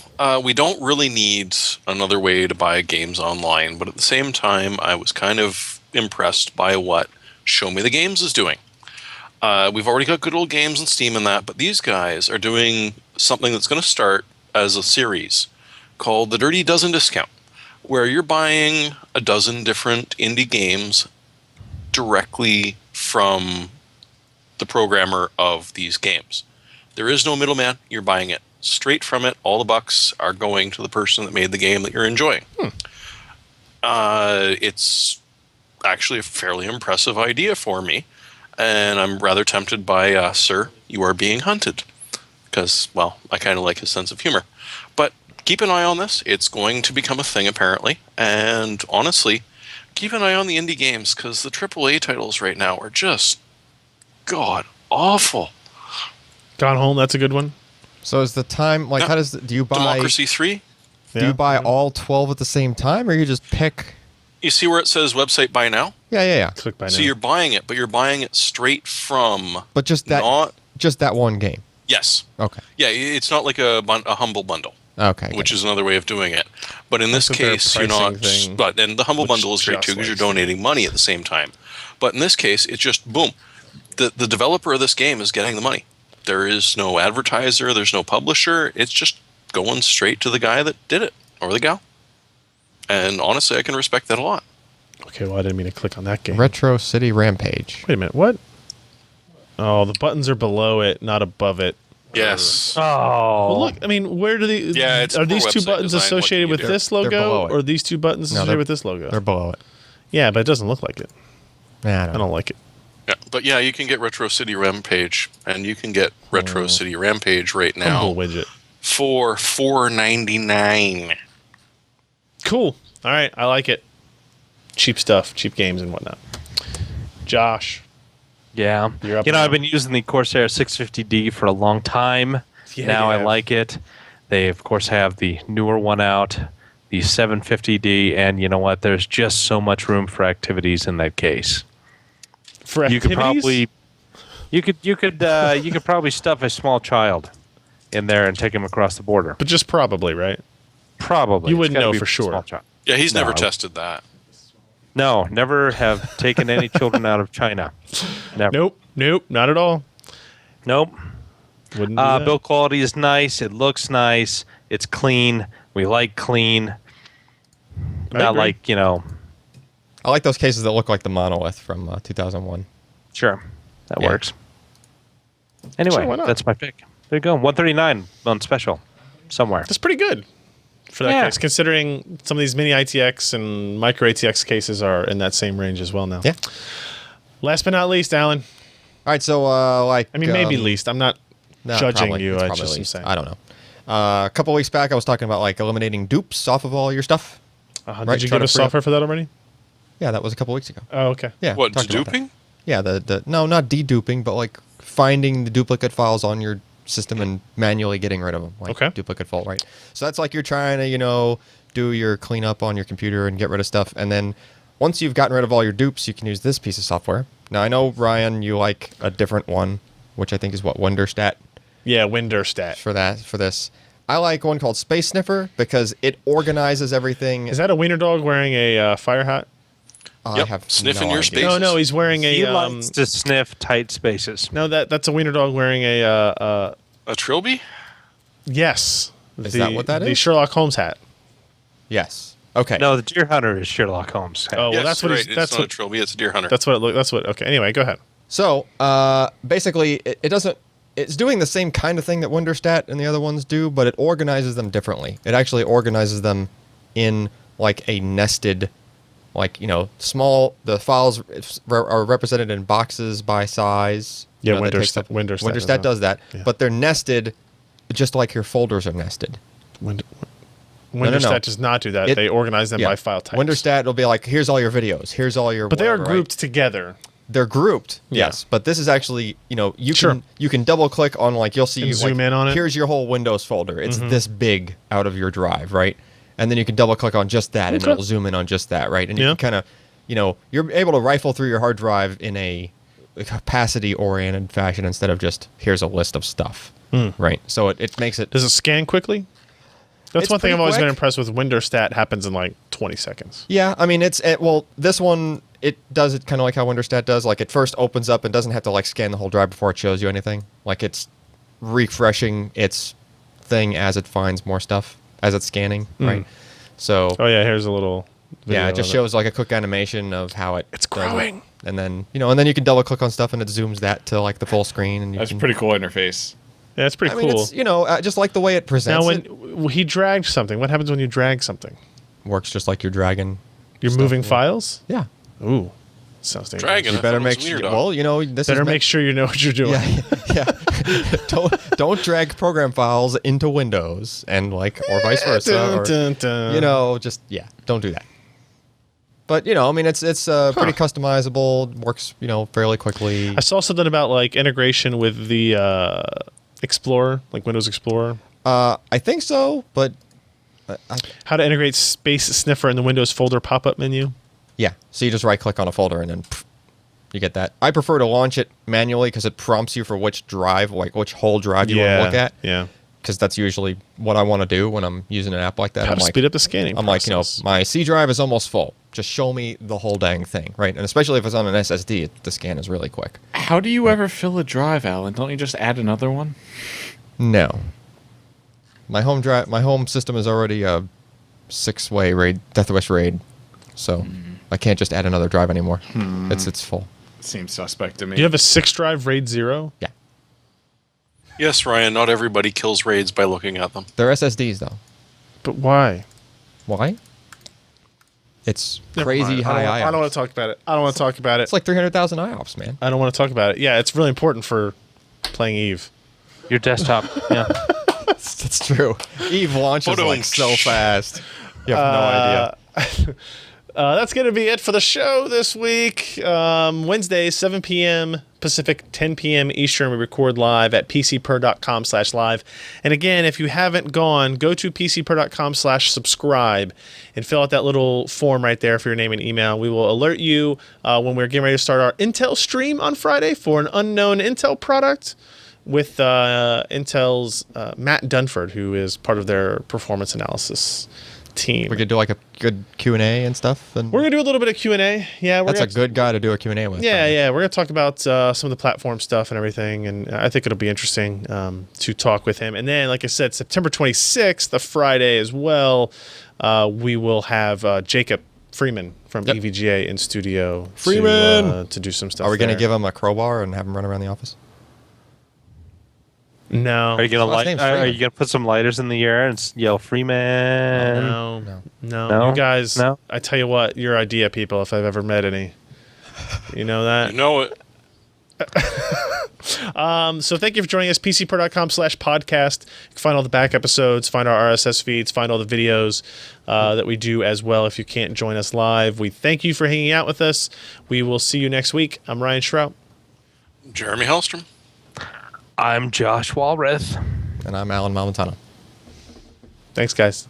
we don't really need another way to buy games online, but at the same time, I was kind of impressed by what Show Me the Games is doing. We've already got good old games on Steam and that, but these guys are doing something that's going to start as a series called the Dirty Dozen Discount, where you're buying a dozen different indie games directly from the programmer of these games. There is no middleman. You're buying it straight from it. All the bucks are going to the person that made the game that you're enjoying. It's actually a fairly impressive idea for me, and I'm rather tempted by Sir, You Are Being Hunted, because, well, I kind of like his sense of humor. But keep an eye on this. It's going to become a thing, apparently, and honestly, keep an eye on the indie games because the AAA titles right now are just god awful. Gone Home, that's a good one. So is the time like Yeah. how does do you buy Democracy 3. do you buy all 12 at the same time, or you just pick? You see where it says website buy now? Yeah. Click by So now. you're buying it, but you're buying it straight from But just that one game. Yes. Okay. Yeah, it's not like a humble bundle. Okay. Which is another way of doing it. But in this That's what their case, you're pricing not. thing But and the humble looks bundle is great just too because like you're donating money at the same time. But in this case, it's just boom. The developer of this game is getting the money. There is no advertiser. There's no publisher. It's just going straight to the guy that did it or the gal. And honestly, I can respect that a lot. Okay, well, I didn't mean to click on that game. Retro City Rampage. Wait a minute, what? Oh, the buttons are below it, not above it. Yes. Oh, Well, look, I mean, where do the Yeah, it's are poor these two website buttons design. What associated can you with do? this They're logo, below it. or are these two buttons No, associated they're- with this logo? They're below it. Yeah, but it doesn't look like it. Nah, I don't like it. Yeah, but yeah, you can get Retro City Rampage, and you can get Retro City Rampage right now Humble widget. for $4.99. Cool. All right, I like it. Cheap stuff, cheap games, and whatnot. Josh, yeah. You're up You know, now. I've been using the Corsair 650D for a long time. Yeah, now you I have. like it. They, of course, have the newer one out, the 750D, and you know what? There's just so much room for activities in that case. for You could activities? probably, you could probably stuff a small child in there and take him across the border. but just probably, right? Probably. You It's wouldn't gotta know be for a sure. small child. Yeah, he's never No. tested that. No, never have taken any children out of China. Never. Nope, not at all. Nope. Wouldn't do that. Build quality is nice. It looks nice. It's clean. We like clean. I Not agree. like, I like those cases that look like the monolith from 2001. sure, that Yeah. works. Anyway, Sure, why not? that's my pick. There you go. 139 on special somewhere. That's pretty good for that Yeah. case, considering some of these mini ITX and micro ATX cases are in that same range as well now. Yeah. Last but not least, Alan. All right, so Maybe least. I'm not no, judging probably. you. It's I probably just am least. saying. I don't know. A couple weeks back, I was talking about like eliminating dupes off of all your stuff. Did Right, you try give to us free up- software for that already? Yeah, that was a couple weeks ago. Oh, okay. Yeah. What, talked about that. deduping? Yeah, no, not deduping, but like finding the duplicate files on your system and manually getting rid of them. Like Okay. duplicate fault, right? So that's like you're trying to, do your cleanup on your computer and get rid of stuff. And then once you've gotten rid of all your dupes, you can use this piece of software. Now, I know, Ryan, you like a different one, which I think is what, Wonderstat Yeah, Winderstat. for this. I like one called Space Sniffer because it organizes everything. Is that a wiener dog wearing a fire hat? I Yep, have sniffing no your idea. space. No, he's wearing He a. likes to sniff tight spaces. No, that's a wiener dog wearing a. A trilby? Yes. Is that what that The is? Sherlock Holmes hat. Yes. Okay. No, the Deer Hunter is Sherlock Holmes. Oh, well, Yes, that's what right. he's. It's That's not a what. trilby, it's a deer hunter. That's what it looked. That's what. Okay. Anyway, go ahead. So basically, it doesn't. It's doing the same kind of thing that Wonderstat and the other ones do, but it organizes them differently. It actually organizes them in like a nested, small. The files are represented in boxes by size. Yeah, that takes up- Wonderstat does that, Yeah. but they're nested, just like your folders are nested. Wonderstat does not do that. They organize them Yeah. by file types. Wonderstat will be like, here's all your videos, here's all your. But they are whatever, right? grouped together. They're grouped, Yeah. yes, but this is actually, you Sure. can double click on you'll see And zoom in on it. Here's your whole Windows folder. It's this big out of your drive, right? And then you can double click on just that, and Okay. it'll zoom in on just that, right? And you Yeah. can kind of, you're able to rifle through your hard drive in a capacity-oriented fashion instead of just here's a list of stuff, right? So it makes it. Does it scan quickly? That's It's one thing pretty I've always been quick. impressed with. Wonderstat happens in like 20 seconds. Yeah, I mean this one it does it kind of like how Wonderstat does. Like it first opens up and doesn't have to scan the whole drive before it shows you anything. Like it's refreshing its thing as it finds more stuff as it's scanning, right? So Oh yeah, here's a little. Video yeah, it just of shows like a quick animation of how It's does it. growing. And then you can double click on stuff and it zooms that to the full screen and you That's a can, pretty cool interface. Yeah, it's pretty I mean, cool. it's just like the way it presents. Now, it when he dragged something, what happens when you drag something? works just like you're dragging. You're stuff, moving yeah. files. Yeah, Ooh, sounds dangerous. Dragon. you I better thought it was make a sure. wiener dog. Well, this Better is make sure you know what you're doing. Yeah, yeah. don't drag program files into Windows and or vice versa. Dun, Or, dun, dun. just don't do that. But I mean, it's pretty customizable. Works fairly quickly. I saw something about like integration with the Explorer, like Windows Explorer. I think so, but How to integrate Space Sniffer in the Windows folder pop-up menu. yeah. So you just right-click on a folder and then you get that. I prefer to launch it manually because it prompts you for which drive, like which whole drive you want to look at. Yeah. Because that's usually what I want to do when I'm using an app like that. How to speed up the scanning I'm process. like, my C drive is almost full. Just show me the whole dang thing, right? And especially if it's on an SSD, the scan is really quick. How do you ever fill a drive, Alan? Don't you just add another one? No. My home system is already a 6-way RAID, Death Wish RAID, so I can't just add another drive anymore. It's full. Seems suspect to me. Do you have a 6-drive RAID 0? Yeah. Yes, Ryan, not everybody kills raids by looking at them. They're SSDs though. But why? Why? It's Never crazy mind. high I don't IOPS. want to talk about it. I don't want to talk about it. It's like 300,000 IOPS, man. I don't want to talk about it. Yeah, it's really important for playing Eve. Your desktop. Yeah. That's true. Eve launches like so fast. You have no idea. That's going to be it for the show this week. Wednesday, 7 p.m. Pacific, 10 p.m. Eastern. We record live at PCPer.com/live. And again, if you haven't gone, go to PCPer.com/subscribe and fill out that little form right there for your name and email. We will alert you when we're getting ready to start our Intel stream on Friday for an unknown Intel product with Intel's Matt Dunford, who is part of their performance analysis team. We could do like a good Q&A and stuff. And We're gonna do a little bit of Q&A. Yeah, that's a good guy to do a Q&A with. Yeah. We're gonna talk about some of the platform stuff and everything, and I think it'll be interesting to talk with him. And then, like I said, September 26th, the Friday as well, we will have Jacob Freeman from EVGA in studio. Freeman! To do some stuff. Are we going to there. give him a crowbar and have him run around the office? No. Are you gonna Last name's Are Freeman. you gonna put some lighters in the air and yell "Freeman"? No. No? You guys, No? I tell you what, you're idea people if I've ever met any. You know that? You know it. So thank you for joining us, PCPer.com/podcast. You can find all the back episodes, find our RSS feeds, find all the videos that we do as well if you can't join us live. We thank you for hanging out with us. We will see you next week. I'm Ryan Shrout. Jeremy Hellstrom. I'm Josh Walrath. And I'm Alan Malventano. Thanks, guys.